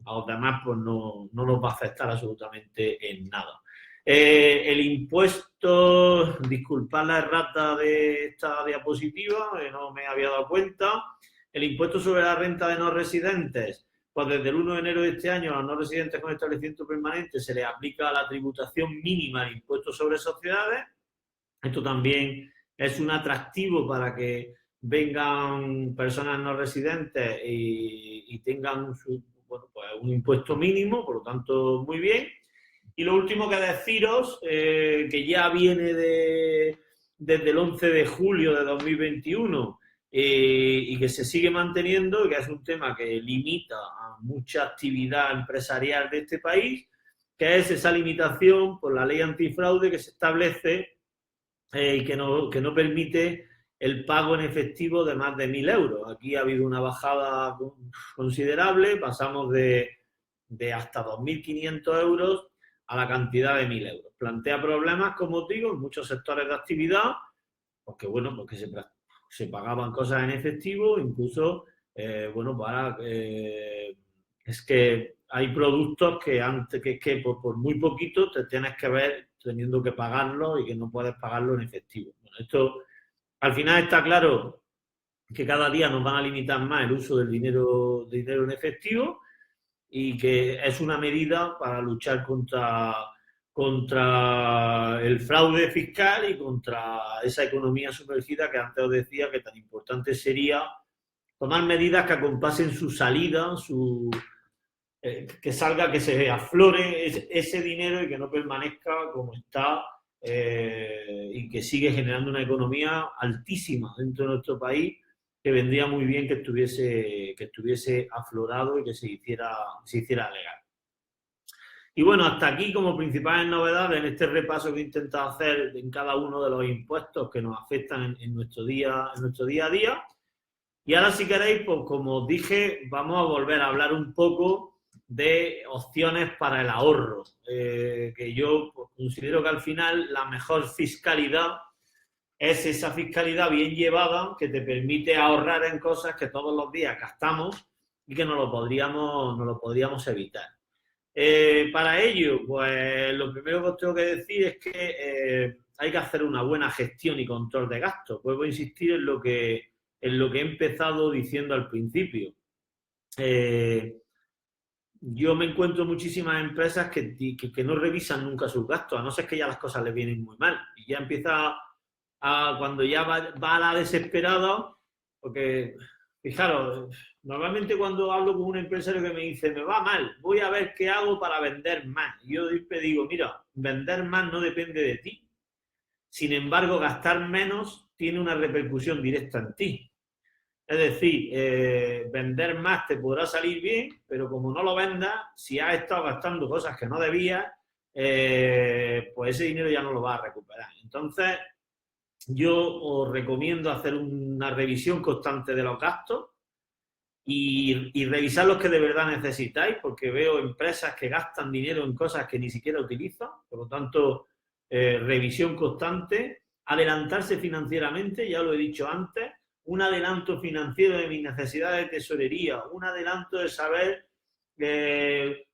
S2: A los demás, pues no los va a afectar absolutamente en nada. El impuesto, disculpad la errata de esta diapositiva, no me había dado cuenta. El impuesto sobre la renta de no residentes, pues desde el 1 de enero de este año a los no residentes con establecimiento permanente se les aplica la tributación mínima del impuesto sobre sociedades. Esto también es un atractivo para que vengan personas no residentes y tengan bueno, pues un impuesto mínimo, por lo tanto, muy bien. Y lo último que deciros, que ya viene desde el 11 de julio de 2021 y que se sigue manteniendo, que es un tema que limita a mucha actividad empresarial de este país, que es esa limitación por la ley antifraude que se establece y que no permite el pago en efectivo de más de 1.000 euros. Aquí ha habido una bajada considerable, pasamos de hasta 2.500 euros a la cantidad de 1.000 euros. Plantea problemas, como os digo, en muchos sectores de actividad, porque bueno, porque se pagaban cosas en efectivo, incluso, bueno, es que hay productos que por muy poquito te tienes que ver teniendo que pagarlo y que no puedes pagarlo en efectivo. Bueno, esto al final está claro que cada día nos van a limitar más el uso del dinero en efectivo y que es una medida para luchar contra el fraude fiscal y contra esa economía sumergida que antes os decía que tan importante sería tomar medidas que acompasen su salida, que salga, que se aflore ese dinero y que no permanezca como está y que sigue generando una economía altísima dentro de nuestro país, que vendría muy bien que estuviese aflorado y que se hiciera legal. Y bueno, hasta aquí como principales novedades en este repaso que he intentado hacer en cada uno de los impuestos que nos afectan en nuestro día a día. Y ahora, si queréis, pues como os dije, vamos a volver a hablar un poco de opciones para el ahorro, que yo pues, considero que al final la mejor fiscalidad es esa fiscalidad bien llevada que te permite ahorrar en cosas que todos los días gastamos y que no lo podríamos evitar. Para ello, pues lo primero que os tengo que decir es que hay que hacer una buena gestión y control de gastos. Vuelvo a insistir en lo que he empezado diciendo al principio. Yo me encuentro muchísimas empresas que no revisan nunca sus gastos, a no ser que ya las cosas les vienen muy mal. Y ya empieza cuando ya va a la desesperada, porque, fijaros, normalmente cuando hablo con un empresario que me dice, me va mal, voy a ver qué hago para vender más. Y yo siempre digo, mira, vender más no depende de ti. Sin embargo, gastar menos tiene una repercusión directa en ti. Es decir, vender más te podrá salir bien, pero como no lo vendas, si has estado gastando cosas que no debías, pues ese dinero ya no lo vas a recuperar. Entonces, yo os recomiendo hacer una revisión constante de los gastos y revisar los que de verdad necesitáis, porque veo empresas que gastan dinero en cosas que ni siquiera utilizan, por lo tanto, revisión constante, adelantarse financieramente, ya lo he dicho antes, un adelanto financiero de mis necesidades de tesorería, un adelanto de saber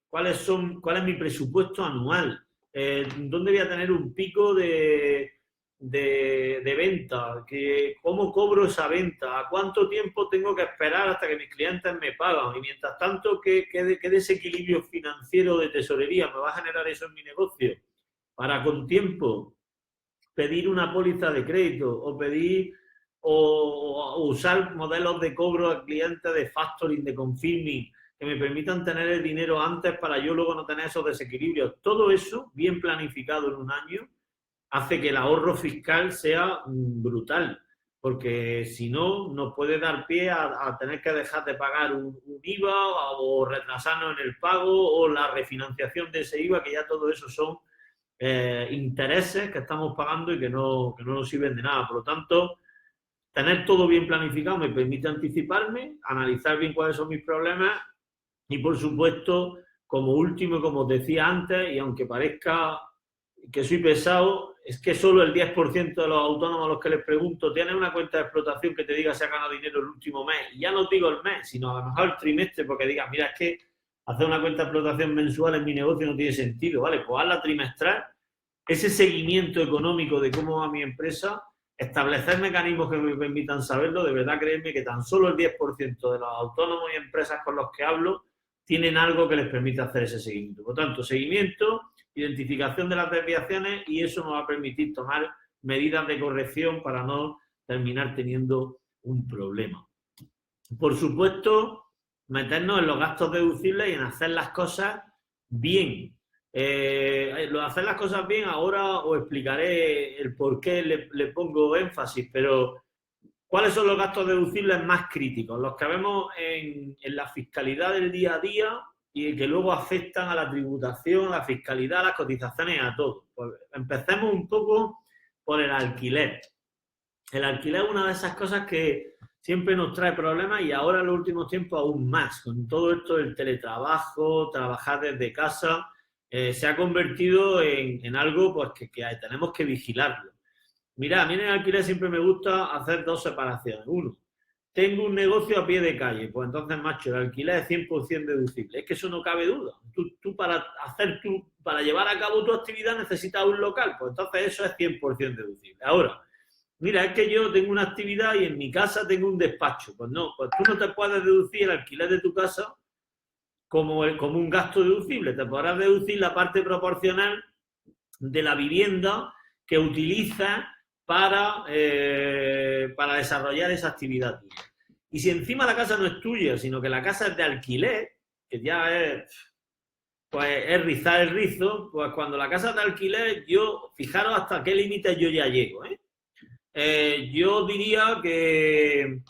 S2: cuál es mi presupuesto anual, dónde voy a tener un pico de venta, cómo cobro esa venta, a cuánto tiempo tengo que esperar hasta que mis clientes me pagan y mientras tanto qué desequilibrio financiero de tesorería me va a generar eso en mi negocio para con tiempo pedir una póliza de crédito o pedir o usar modelos de cobro al cliente de factoring, de confirming, que me permitan tener el dinero antes para yo luego no tener esos desequilibrios. Todo eso, bien planificado en un año, hace que el ahorro fiscal sea brutal, porque si no, nos puede dar pie a tener que dejar de pagar un IVA o retrasarnos en el pago o la refinanciación de ese IVA, que ya todo eso son intereses que estamos pagando y que no nos sirven de nada. Por lo tanto, tener todo bien planificado me permite anticiparme, analizar bien cuáles son mis problemas y, por supuesto, como último, como os decía antes, y aunque parezca que soy pesado, es que solo el 10% de los autónomos a los que les pregunto, ¿tienes una cuenta de explotación que te diga si has ganado dinero el último mes? Y ya no digo el mes, sino a lo mejor el trimestre, porque digas, mira, es que hacer una cuenta de explotación mensual en mi negocio no tiene sentido, ¿vale? Pues hazla trimestral, ese seguimiento económico de cómo va mi empresa, establecer mecanismos que me permitan saberlo, de verdad créeme que tan solo el 10% de los autónomos y empresas con los que hablo tienen algo que les permite hacer ese seguimiento. Por tanto, seguimiento, identificación de las desviaciones y eso nos va a permitir tomar medidas de corrección para no terminar teniendo un problema. Por supuesto, meternos en los gastos deducibles y en hacer las cosas bien. Hacer las cosas bien, ahora os explicaré el por qué le pongo énfasis, pero ¿cuáles son los gastos deducibles más críticos? Los que vemos en la fiscalidad del día a día y que luego afectan a la tributación, a la fiscalidad, a las cotizaciones, a todo. Pues empecemos un poco por el alquiler. El alquiler es una de esas cosas que siempre nos trae problemas y ahora en los últimos tiempos aún más. Con todo esto del teletrabajo, trabajar desde casa, se ha convertido en algo pues que tenemos que vigilarlo. Mira, a mí en el alquiler siempre me gusta hacer dos separaciones. Uno, tengo un negocio a pie de calle, pues entonces, macho, el alquiler es 100% deducible. Es que eso no cabe duda. Tú para llevar a cabo tu actividad necesitas un local, pues entonces eso es 100% deducible. Ahora, mira, es que yo tengo una actividad y en mi casa tengo un despacho. Pues no, pues tú no te puedes deducir el alquiler de tu casa como un gasto deducible. Te podrás deducir la parte proporcional de la vivienda que utilizas para desarrollar esa actividad tuya. Y si encima la casa no es tuya, sino que la casa es de alquiler, que ya es rizar el rizo, pues cuando la casa es de alquiler, fijaros hasta qué límites yo ya llego, yo diría que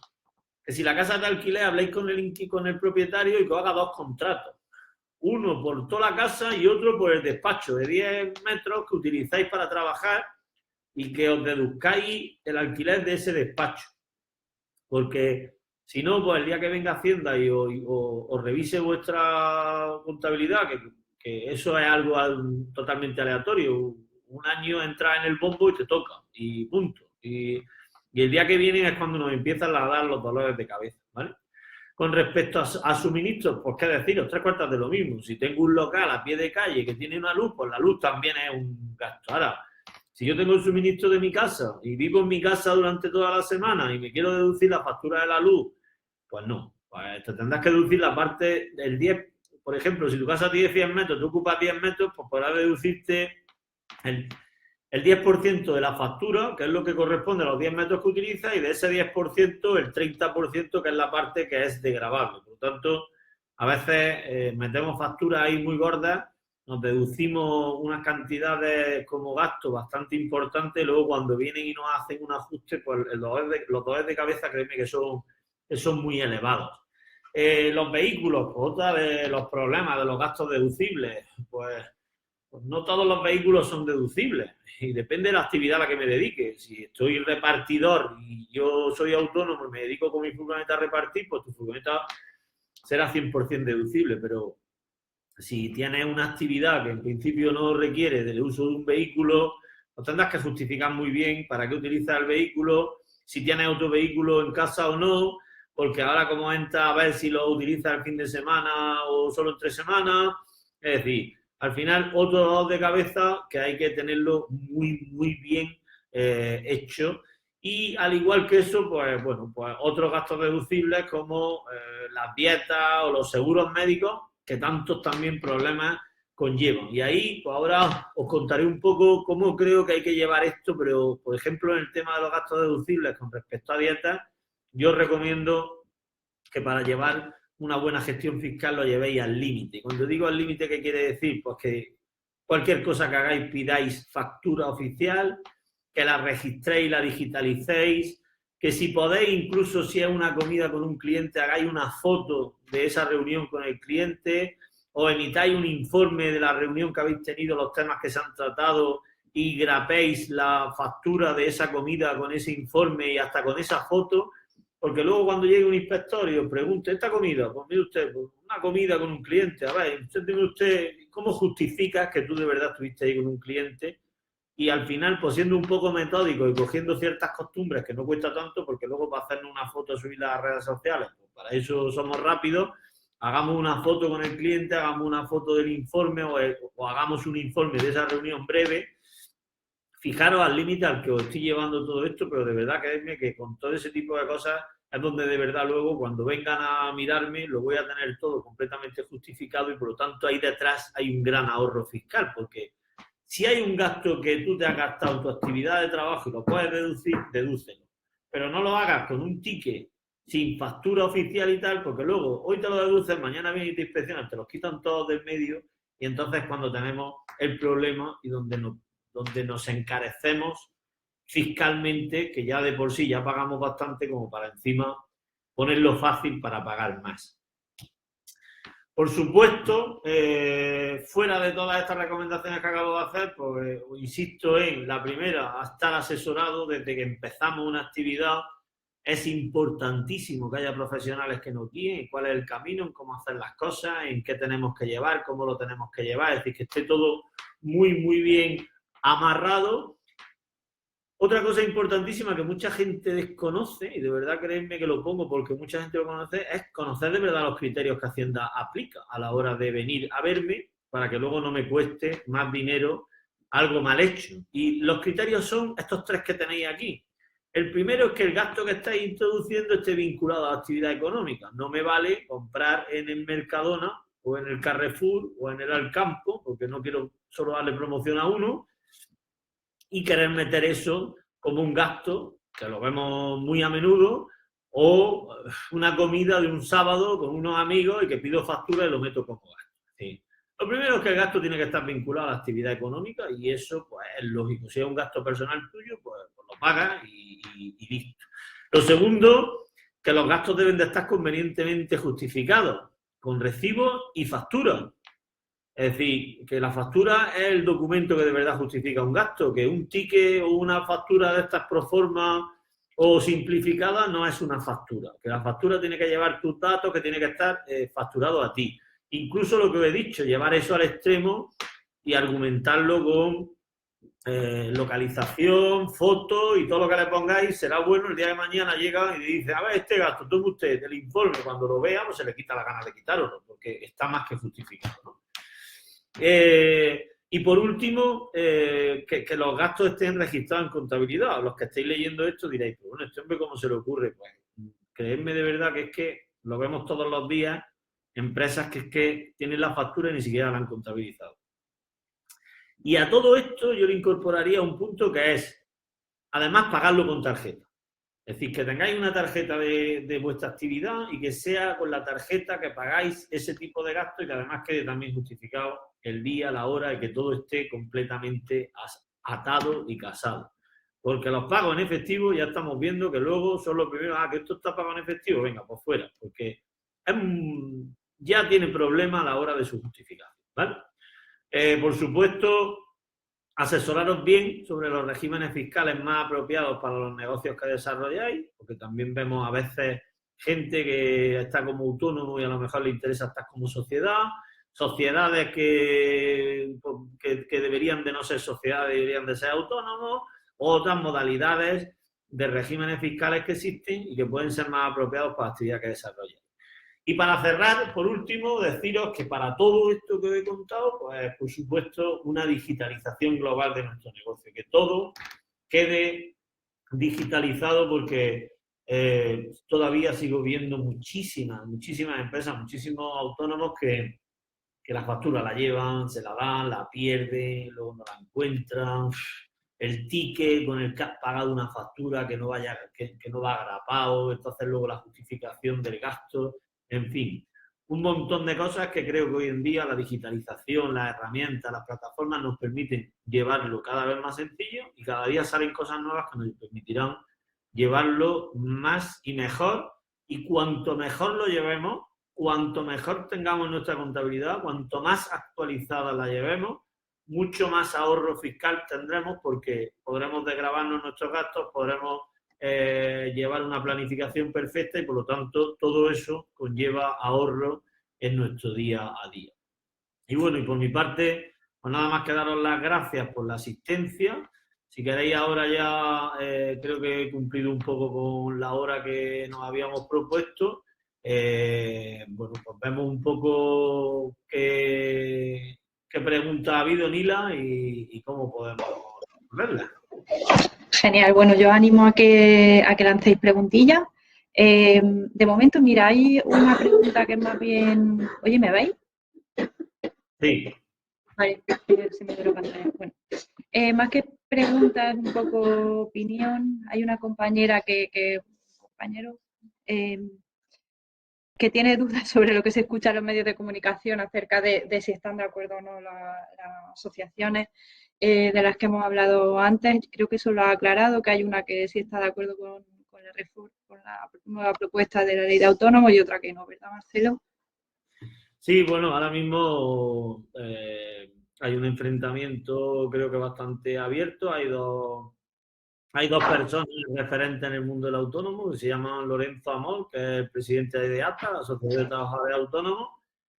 S2: si la casa es de alquiler, habléis con el propietario y que os haga 2 contratos. Uno por toda la casa y otro por el despacho de 10 metros que utilizáis para trabajar y que os deduzcáis el alquiler de ese despacho. Porque si no, pues el día que venga Hacienda y os revise vuestra contabilidad, que eso es algo totalmente aleatorio. Un año entras en el bombo y te toca, y punto. Y el día que viene es cuando nos empiezan a dar los dolores de cabeza, ¿vale? Con respecto a suministros, pues qué deciros, 3/4 de lo mismo. Si tengo un local a pie de calle que tiene una luz, pues la luz también es un gasto. Ahora, si yo tengo el suministro de mi casa y vivo en mi casa durante toda la semana y me quiero deducir la factura de la luz, pues no. Pues te tendrás que deducir la parte del 10. Por ejemplo, si tu casa tiene 100 metros, tú ocupas 10 metros, pues podrás deducirte el 10% de la factura, que es lo que corresponde a los 10 metros que utilizas, y de ese 10%, el 30%, que es la parte que es degravable. Por lo tanto, a veces metemos facturas ahí muy gordas, nos deducimos unas cantidades como gasto bastante importantes, y luego cuando vienen y nos hacen un ajuste, pues los dolores de cabeza, créeme que son muy elevados. Los vehículos, pues otra de los problemas de los gastos deducibles, pues no todos los vehículos son deducibles y depende de la actividad a la que me dedique. Si estoy repartidor y yo soy autónomo y me dedico con mi furgoneta a repartir, pues tu furgoneta será 100% deducible, pero si tienes una actividad que en principio no requiere del uso de un vehículo, pues tendrás que justificar muy bien para qué utilizas el vehículo, si tienes otro vehículo en casa o no, porque ahora como entra a ver si lo utilizas el fin de semana o solo entre semanas, es decir, al final, otro dolor de cabeza que hay que tenerlo muy, muy bien hecho. Y al igual que eso, pues bueno, pues otros gastos deducibles como las dietas o los seguros médicos, que tantos también problemas conllevan. Y ahí, pues ahora os contaré un poco cómo creo que hay que llevar esto, pero, por ejemplo, en el tema de los gastos deducibles con respecto a dietas, yo recomiendo que para llevar una buena gestión fiscal lo llevéis al límite. Cuando digo al límite, ¿qué quiere decir? Pues que cualquier cosa que hagáis pidáis factura oficial, que la registréis y la digitalicéis, que si podéis, incluso si es una comida con un cliente, hagáis una foto de esa reunión con el cliente, o emitáis un informe de la reunión que habéis tenido, los temas que se han tratado, y grapéis la factura de esa comida con ese informe y hasta con esa foto. Porque luego cuando llegue un inspector y os pregunte, ¿esta comida? Pues mire usted, pues una comida con un cliente. A ver, ¿cómo justificas que tú de verdad estuviste ahí con un cliente? Y al final, pues siendo un poco metódico y cogiendo ciertas costumbres que no cuesta tanto, porque luego para hacernos una foto, subirla a las redes sociales, pues para eso somos rápidos, hagamos una foto con el cliente, hagamos una foto del informe o hagamos un informe de esa reunión breve. Fijaros al límite al que os estoy llevando todo esto, pero de verdad creedme que con todo ese tipo de cosas es donde de verdad luego cuando vengan a mirarme lo voy a tener todo completamente justificado y por lo tanto ahí detrás hay un gran ahorro fiscal, porque si hay un gasto que tú te has gastado en tu actividad de trabajo y lo puedes deducir, dedúcelo. Pero no lo hagas con un ticket sin factura oficial y tal, porque luego hoy te lo deduces, mañana vienen y te inspeccionan, te los quitan todos del medio y entonces cuando tenemos el problema y donde nos encarecemos fiscalmente, que ya de por sí ya pagamos bastante como para encima ponerlo fácil para pagar más. Por supuesto, fuera de todas estas recomendaciones que acabo de hacer, pues insisto en la primera, estar asesorado desde que empezamos una actividad. Es importantísimo que haya profesionales que nos guíen en cuál es el camino, en cómo hacer las cosas, en qué tenemos que llevar, cómo lo tenemos que llevar, es decir, que esté todo muy, muy bien amarrado. Otra cosa importantísima que mucha gente desconoce, y de verdad créanme que lo pongo porque mucha gente lo conoce, es conocer de verdad los criterios que Hacienda aplica a la hora de venir a verme para que luego no me cueste más dinero algo mal hecho. Y los criterios son estos 3 que tenéis aquí. El primero es que el gasto que estáis introduciendo esté vinculado a la actividad económica. No me vale comprar en el Mercadona o en el Carrefour o en el Alcampo, porque no quiero solo darle promoción a uno, y querer meter eso como un gasto, que lo vemos muy a menudo, o una comida de un sábado con unos amigos y que pido factura y lo meto como gasto. ¿Sí? Lo primero es que el gasto tiene que estar vinculado a la actividad económica y eso pues es lógico. Si es un gasto personal tuyo, pues lo pagas y listo. Lo segundo, que los gastos deben de estar convenientemente justificados, con recibo y factura. Es decir, que la factura es el documento que de verdad justifica un gasto, que un ticket o una factura de estas pro forma o simplificada no es una factura, que la factura tiene que llevar tus datos, que tiene que estar facturado a ti. Incluso lo que os he dicho, llevar eso al extremo y argumentarlo con localización, fotos y todo lo que le pongáis será bueno. El día de mañana llega y dice, a ver, este gasto, tome usted el informe, cuando lo vea, pues se le quita la gana de quitarlo, porque está más que justificado, ¿no? Y por último, que los gastos estén registrados en contabilidad. Los que estéis leyendo esto diréis, pues bueno, este hombre, ¿cómo se le ocurre? Pues creedme de verdad que es que lo vemos todos los días, empresas que es que tienen la factura y ni siquiera la han contabilizado. Y a todo esto yo le incorporaría un punto que es, además, pagarlo con tarjeta. Es decir, que tengáis una tarjeta de vuestra actividad y que sea con la tarjeta que pagáis ese tipo de gasto y que además quede también justificado el día, la hora y que todo esté completamente atado y casado. Porque los pagos en efectivo ya estamos viendo que luego son los primeros, que esto está pagado en efectivo, venga, pues fuera, porque ya tiene problema a la hora de su justificación, ¿vale? Por supuesto, asesoraros bien sobre los regímenes fiscales más apropiados para los negocios que desarrolláis, porque también vemos a veces gente que está como autónomo y a lo mejor le interesa estar como sociedad, sociedades que deberían de no ser sociedades, deberían de ser autónomos, otras modalidades de regímenes fiscales que existen y que pueden ser más apropiados para la actividad que desarrolláis. Y para cerrar, por último, deciros que para todo esto que os he contado, pues por supuesto, una digitalización global de nuestro negocio, que todo quede digitalizado porque todavía sigo viendo muchísimas empresas, muchísimos autónomos que la factura la llevan, se la dan, la pierden, luego no la encuentran, el ticket con el que has pagado una factura que no va agrapado, entonces luego la justificación del gasto. En fin, un montón de cosas que creo que hoy en día la digitalización, las herramientas, las plataformas nos permiten llevarlo cada vez más sencillo y cada día salen cosas nuevas que nos permitirán llevarlo más y mejor. Y cuanto mejor lo llevemos, cuanto mejor tengamos nuestra contabilidad, cuanto más actualizada la llevemos, mucho más ahorro fiscal tendremos porque podremos desgravarnos nuestros gastos, podremos llevar una planificación perfecta y por lo tanto todo eso conlleva ahorro en nuestro día a día. Y bueno, y por mi parte, pues nada más que daros las gracias por la asistencia. Si queréis ahora ya creo que he cumplido un poco con la hora que nos habíamos propuesto. Bueno, pues vemos un poco qué preguntas ha habido, Nila, y cómo podemos verlas.
S1: Genial, bueno, yo animo a que lancéis preguntillas. De momento, mira, hay una pregunta que es más bien... Oye, ¿me veis?
S2: Sí.
S1: Vale, se me dio la pantalla. Bueno, más que preguntas, un poco opinión, hay una compañera compañero, que tiene dudas sobre lo que se escucha en los medios de comunicación acerca de si están de acuerdo o no las asociaciones de las que hemos hablado antes. Creo que eso lo ha aclarado, que hay una que sí está de acuerdo con la nueva propuesta de la ley de autónomos y otra que no, ¿verdad, Marcelo?
S2: Sí, bueno, ahora mismo hay un enfrentamiento creo que bastante abierto. Hay dos personas referentes en el mundo del autónomo que se llaman Lorenzo Amor, que es el presidente de ATA, la Asociación de Trabajadores Autónomos,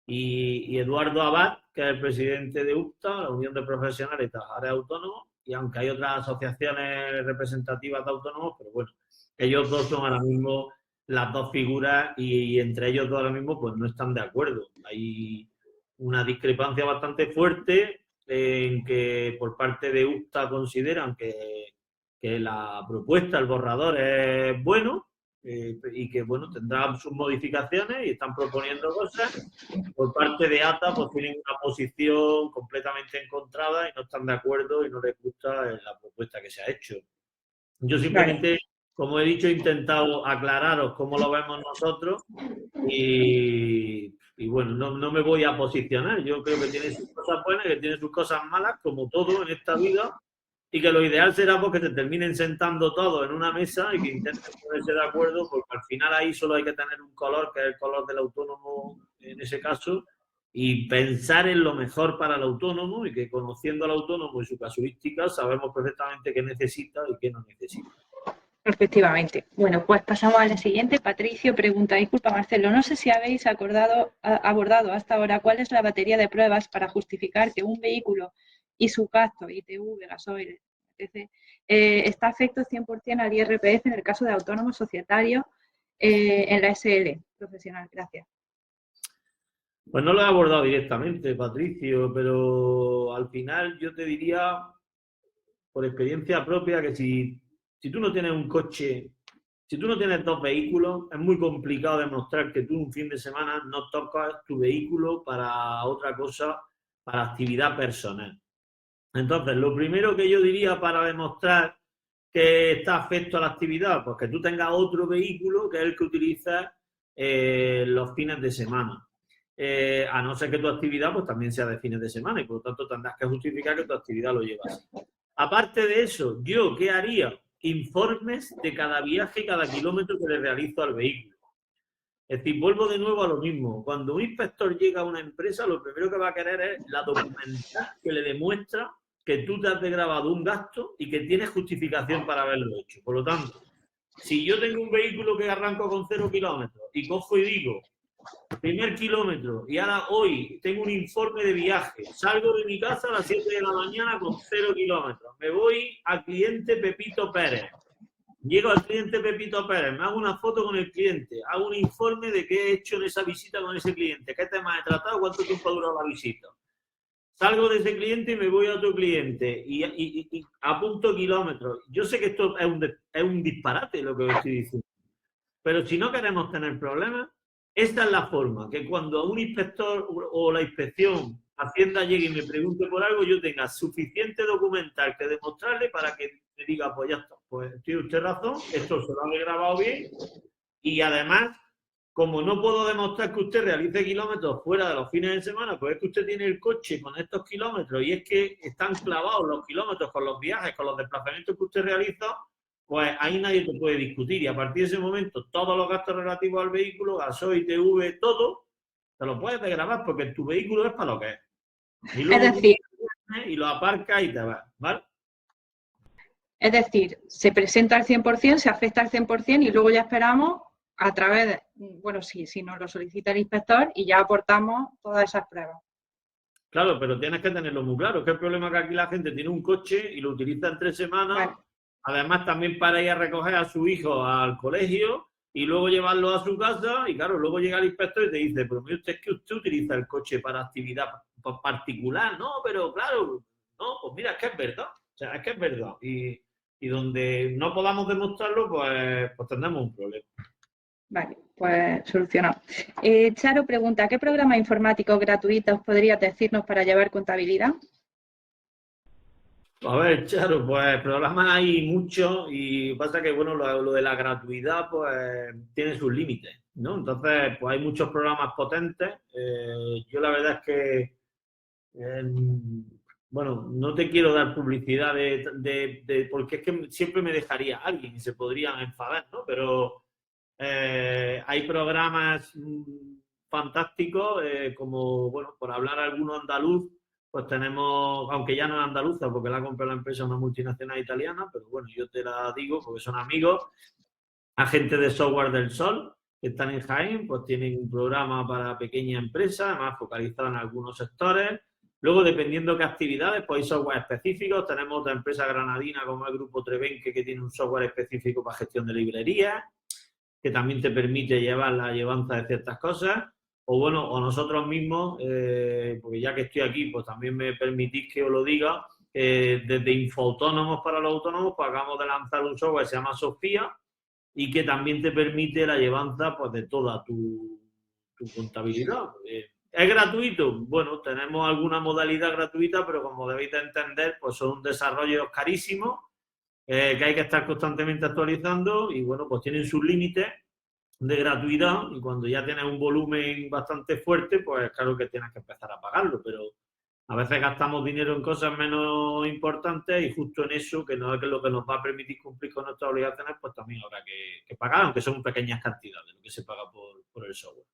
S2: y Eduardo Abad, que es el presidente de UPTA, la Unión de Profesionales y Trabajadores Autónomos, y aunque hay otras asociaciones representativas de autónomos, pero bueno, ellos dos son ahora mismo las dos figuras y entre ellos dos ahora mismo pues no están de acuerdo. Hay una discrepancia bastante fuerte en que por parte de UCTA consideran que la propuesta, el borrador es bueno y que bueno tendrá sus modificaciones y están proponiendo cosas. Por parte de ATA pues tienen una posición completamente encontrada y no están de acuerdo y no les gusta la propuesta que se ha hecho. Yo simplemente, como he dicho, he intentado aclararos cómo lo vemos nosotros y bueno, no me voy a posicionar. Yo creo que tiene sus cosas buenas y que tiene sus cosas malas, como todo en esta vida, y que lo ideal será porque se terminen sentando todos en una mesa y que intenten ponerse de acuerdo, porque al final ahí solo hay que tener un color, que es el color del autónomo en ese caso, y pensar en lo mejor para el autónomo y que conociendo al autónomo y su casuística sabemos perfectamente qué necesita y qué no necesita.
S1: Efectivamente. Bueno, pues pasamos a la siguiente. Patricio pregunta, disculpa Marcelo, no sé si habéis abordado hasta ahora cuál es la batería de pruebas para justificar que un vehículo y su gasto, ITV, gasoil, etc., está afecto 100% al IRPF en el caso de autónomos societarios en la SL profesional. Gracias.
S2: Pues no lo he abordado directamente, Patricio, pero al final yo te diría, por experiencia propia, que si tú no tienes un coche, si tú no tienes dos vehículos, es muy complicado demostrar que tú un fin de semana no tocas tu vehículo para otra cosa, para actividad personal. Entonces, lo primero que yo diría para demostrar que está afecto a la actividad, pues que tú tengas otro vehículo que es el que utilizas los fines de semana. A no ser que tu actividad pues también sea de fines de semana y por lo tanto tendrás que justificar que tu actividad lo llevas. Aparte de eso, ¿yo qué haría? Informes de cada viaje y cada kilómetro que le realizo al vehículo. Es decir, vuelvo de nuevo a lo mismo. Cuando un inspector llega a una empresa, lo primero que va a querer es la documentación que le demuestra que tú te has grabado un gasto y que tienes justificación para haberlo hecho. Por lo tanto, si yo tengo un vehículo que arranco con 0 kilómetros y cojo y digo, primer kilómetro, y ahora hoy tengo un informe de viaje, salgo de mi casa a las 7 de la mañana con 0 kilómetros, me voy al cliente Pepito Pérez, llego al cliente Pepito Pérez, me hago una foto con el cliente, hago un informe de qué he hecho en esa visita con ese cliente, qué temas he tratado, cuánto tiempo ha durado la visita. Salgo de ese cliente y me voy a otro cliente y apunto kilómetros. Yo sé que esto es un disparate lo que os estoy diciendo, pero si no queremos tener problemas, esta es la forma, que cuando un inspector o la inspección Hacienda llegue y me pregunte por algo, yo tenga suficiente documental que demostrarle para que me diga, pues ya está, pues tiene usted razón, esto se lo ha grabado bien y además, como no puedo demostrar que usted realice kilómetros fuera de los fines de semana, pues es que usted tiene el coche con estos kilómetros y es que están clavados los kilómetros con los viajes, con los desplazamientos que usted realiza, pues ahí nadie te puede discutir y a partir de ese momento todos los gastos relativos al vehículo, gasoil, ITV, todo, te lo puedes desgravar porque tu vehículo es para lo que es. Y luego
S1: Es decir,
S2: y lo aparcas y te vas, ¿vale?
S1: Es decir, se presenta al 100%, se afecta al 100% y luego ya esperamos a través de, bueno, si nos lo solicita el inspector y ya aportamos todas esas pruebas.
S2: Claro, pero tienes que tenerlo muy claro, que el problema es que aquí la gente tiene un coche y lo utiliza en 3 semanas, vale. Además también para ir a recoger a su hijo al colegio y luego llevarlo a su casa y claro, luego llega el inspector y te dice, pero mire usted, es que usted utiliza el coche para actividad particular, no, pero claro, no, pues mira, es que es verdad, o sea, es que es verdad y donde no podamos demostrarlo, pues tendremos un problema.
S1: Vale, pues solucionado. Charo pregunta, ¿qué programas informáticos gratuitos podrías decirnos para llevar contabilidad?
S2: A ver, Charo, pues programas hay muchos y pasa que, bueno, lo de la gratuidad, pues tiene sus límites, ¿no? Entonces, pues hay muchos programas potentes. Yo la verdad es que, bueno, no te quiero dar publicidad porque es que siempre me dejaría alguien y se podrían enfadar, ¿no? Pero hay programas fantásticos, como, bueno, por hablar alguno andaluz, pues tenemos, aunque ya no es andaluza, porque la ha comprado la empresa una multinacional italiana, pero bueno, yo te la digo porque son amigos, Agentes de Software del Sol, que están en Jaén, pues tienen un programa para pequeñas empresas, además focalizado en algunos sectores, Luego, dependiendo qué actividades, pues hay software específicos. Tenemos otra empresa granadina como el Grupo Trebenque, que tiene un software específico para gestión de librerías, que también te permite llevar la llevanza de ciertas cosas. O bueno, o nosotros mismos, porque ya que estoy aquí, pues también me permitís que os lo diga, desde Infoautónomos para los autónomos, pues acabamos de lanzar un software que se llama Sofía y que también te permite la llevanza pues de toda tu contabilidad. ¿Es gratuito? Bueno, tenemos alguna modalidad gratuita, pero como debéis de entender, pues son desarrollos carísimos, que hay que estar constantemente actualizando y bueno, pues tienen sus límites de gratuidad y cuando ya tienes un volumen bastante fuerte, pues claro que tienes que empezar a pagarlo, pero a veces gastamos dinero en cosas menos importantes y justo en eso, que no es lo que nos va a permitir cumplir con nuestras obligaciones, pues también habrá que pagar, aunque son pequeñas cantidades lo que se paga por el software.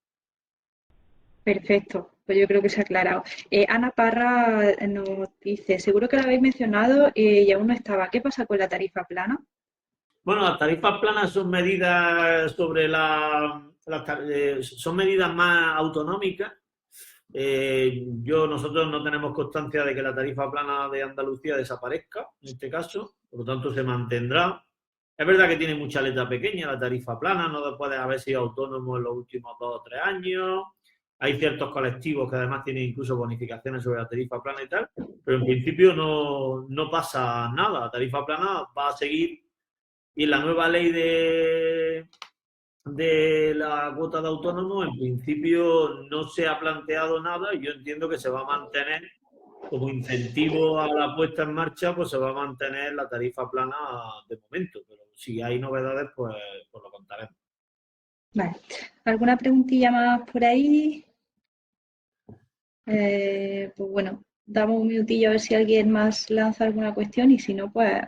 S1: Perfecto, pues yo creo que se ha aclarado. Ana Parra nos dice, seguro que lo habéis mencionado y aún no estaba. ¿Qué pasa con la tarifa plana?
S2: Bueno, las tarifas planas son medidas sobre son medidas más autonómicas. Nosotros no tenemos constancia de que la tarifa plana de Andalucía desaparezca, en este caso, por lo tanto se mantendrá. Es verdad que tiene mucha letra pequeña la tarifa plana, no puede haber sido autónomo en los últimos 2 o 3 años. Hay ciertos colectivos que además tienen incluso bonificaciones sobre la tarifa plana y tal, pero en principio no pasa nada. La tarifa plana va a seguir y en la nueva ley de la cuota de autónomo, en principio no se ha planteado nada y yo entiendo que se va a mantener como incentivo a la puesta en marcha, pues se va a mantener la tarifa plana de momento, pero si hay novedades, pues lo contaremos.
S1: Vale. ¿Alguna preguntilla más por ahí? Pues bueno, damos un minutillo a ver si alguien más lanza alguna cuestión y si no, pues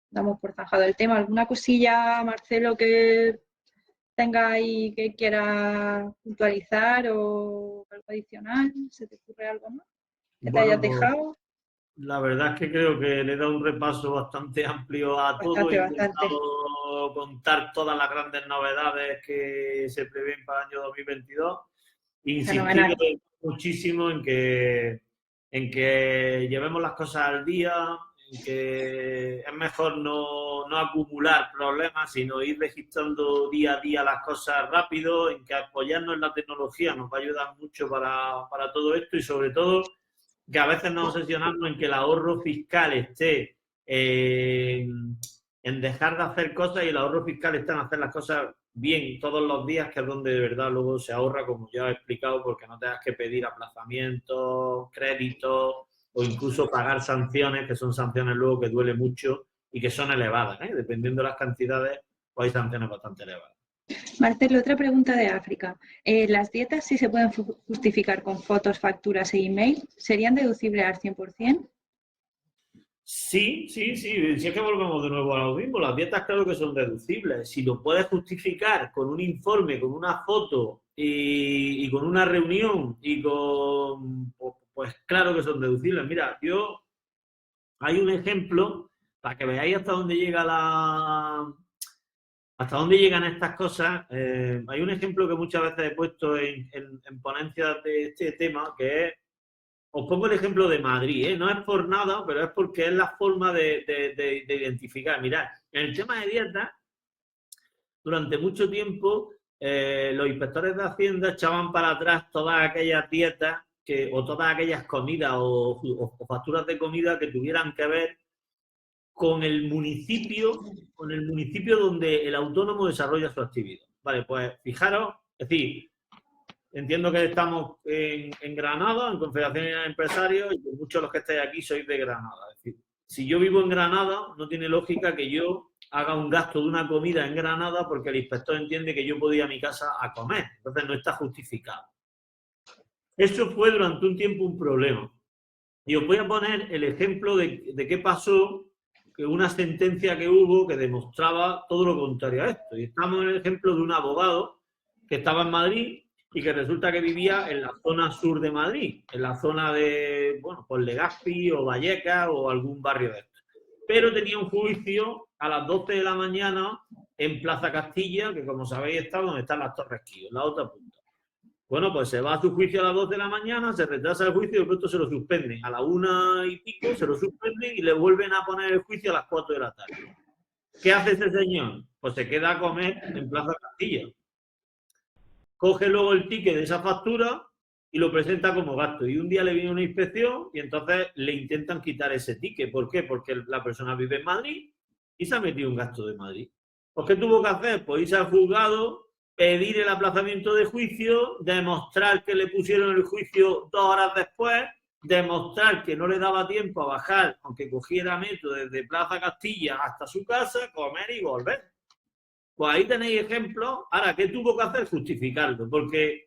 S1: damos por zanjado el tema. ¿Alguna cosilla, Marcelo, que tenga ahí que quiera puntualizar o algo adicional? ¿Se te ocurre algo más que te
S2: Bueno,
S1: hayas
S2: pues
S1: dejado?
S2: la verdad es que creo que le he dado un repaso bastante amplio a todo. He
S1: Bastante.
S2: intentado contar todas las grandes novedades que se prevén para el año 2022. Insistir
S1: Fenomenal.
S2: muchísimo en que llevemos las cosas al día, en que es mejor no acumular problemas, sino ir registrando día a día las cosas rápido, en que apoyarnos en la tecnología nos va a ayudar mucho para todo esto y sobre todo que a veces nos obsesionamos en que el ahorro fiscal esté en dejar de hacer cosas y el ahorro fiscal está en hacer las cosas bien todos los días, que es donde de verdad luego se ahorra, como ya he explicado, porque no tengas que pedir aplazamientos, créditos o incluso pagar sanciones, que son sanciones luego que duele mucho y que son elevadas, ¿eh? Dependiendo de las cantidades, pues hay sanciones bastante elevadas.
S1: Marcelo, otra pregunta de África. ¿Las dietas sí se pueden justificar con fotos, facturas e email? ¿Serían deducibles al 100%?
S2: Sí. Si es que volvemos de nuevo a lo mismo, las dietas claro que son deducibles. Si lo puedes justificar con un informe, con una foto y con una reunión pues claro que son deducibles. Mira, hay un ejemplo para que veáis hasta dónde llegan estas cosas. Hay un ejemplo que muchas veces he puesto en ponencias de este tema, que es. Os pongo el ejemplo de Madrid, ¿eh? No es por nada, pero es porque es la forma de identificar. Mirad, en el tema de dietas, durante mucho tiempo los inspectores de Hacienda echaban para atrás todas aquellas dietas o todas aquellas comidas o facturas de comida que tuvieran que ver con el municipio donde el autónomo desarrolla su actividad. Vale, pues fijaros, es decir, entiendo que estamos en Granada, en Confederación de Empresarios, y que muchos de los que estáis aquí sois de Granada. Es decir, si yo vivo en Granada, no tiene lógica que yo haga un gasto de una comida en Granada porque el inspector entiende que yo puedo ir a mi casa a comer. Entonces no está justificado. Eso fue durante un tiempo un problema. Y os voy a poner el ejemplo de qué pasó, que una sentencia que hubo que demostraba todo lo contrario a esto. Y estamos en el ejemplo de un abogado que estaba en Madrid y que resulta que vivía en la zona sur de Madrid, en la zona de, bueno, pues Legazpi o Vallecas o algún barrio de estos. Pero tenía un juicio a las 12 de la mañana en Plaza Castilla, que como sabéis está donde están las Torres Quío, en la otra punta. Bueno, pues se va a su juicio a las 2 de la mañana, se retrasa el juicio y de pronto se lo suspenden. A la 1 y pico se lo suspenden y le vuelven a poner el juicio a las 4 de la tarde. ¿Qué hace ese señor? Pues se queda a comer en Plaza Castilla. Coge luego el ticket de esa factura y lo presenta como gasto. Y un día le viene una inspección y entonces le intentan quitar ese ticket. ¿Por qué? Porque la persona vive en Madrid y se ha metido un gasto de Madrid. Pues, ¿qué tuvo que hacer? Pues irse al juzgado, pedir el aplazamiento de juicio, demostrar que le pusieron el juicio 2 horas después, demostrar que no le daba tiempo a bajar, aunque cogiera metro desde Plaza Castilla hasta su casa, comer y volver. Pues ahí tenéis ejemplos. Ahora, ¿qué tuvo que hacer? Justificarlo, porque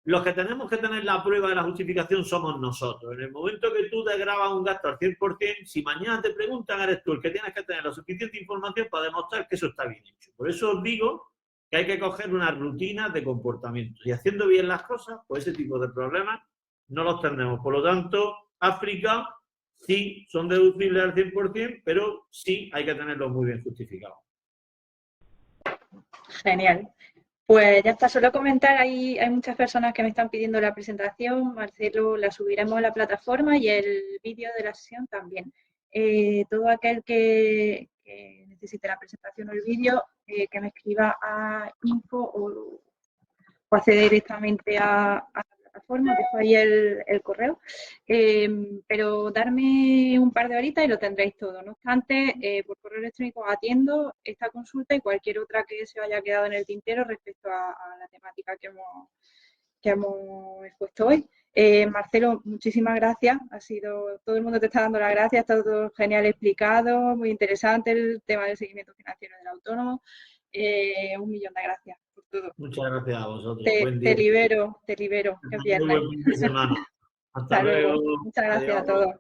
S2: los que tenemos que tener la prueba de la justificación somos nosotros. En el momento que tú te grabas un gasto al 100%, si mañana te preguntan, eres tú el que tienes que tener la suficiente información para demostrar que eso está bien hecho. Por eso os digo que hay que coger una rutina de comportamiento. Y haciendo bien las cosas, pues ese tipo de problemas no los tendremos. Por lo tanto, África sí son deducibles al 100%, pero sí hay que tenerlos muy bien justificados.
S1: Genial. Pues ya está, solo comentar, hay muchas personas que me están pidiendo la presentación. Marcelo, la subiremos a la plataforma y el vídeo de la sesión también. Todo aquel que necesite la presentación o el vídeo, que me escriba a info o acceder directamente a la plataforma, dejo ahí el correo, pero darme un par de horitas y lo tendréis todo. No obstante, por correo electrónico atiendo esta consulta y cualquier otra que se haya quedado en el tintero respecto a la temática que hemos expuesto hoy. Marcelo, muchísimas gracias. Todo el mundo te está dando las gracias, está todo genial explicado, muy interesante el tema del seguimiento financiero del autónomo. 1.000.000 de gracias por todo.
S2: Muchas gracias a vosotros. Buen día.
S1: Te libero, que es viernes.
S2: Buen fin de semana. Hasta luego.
S1: Muchas gracias
S2: Adiós.
S1: a todos.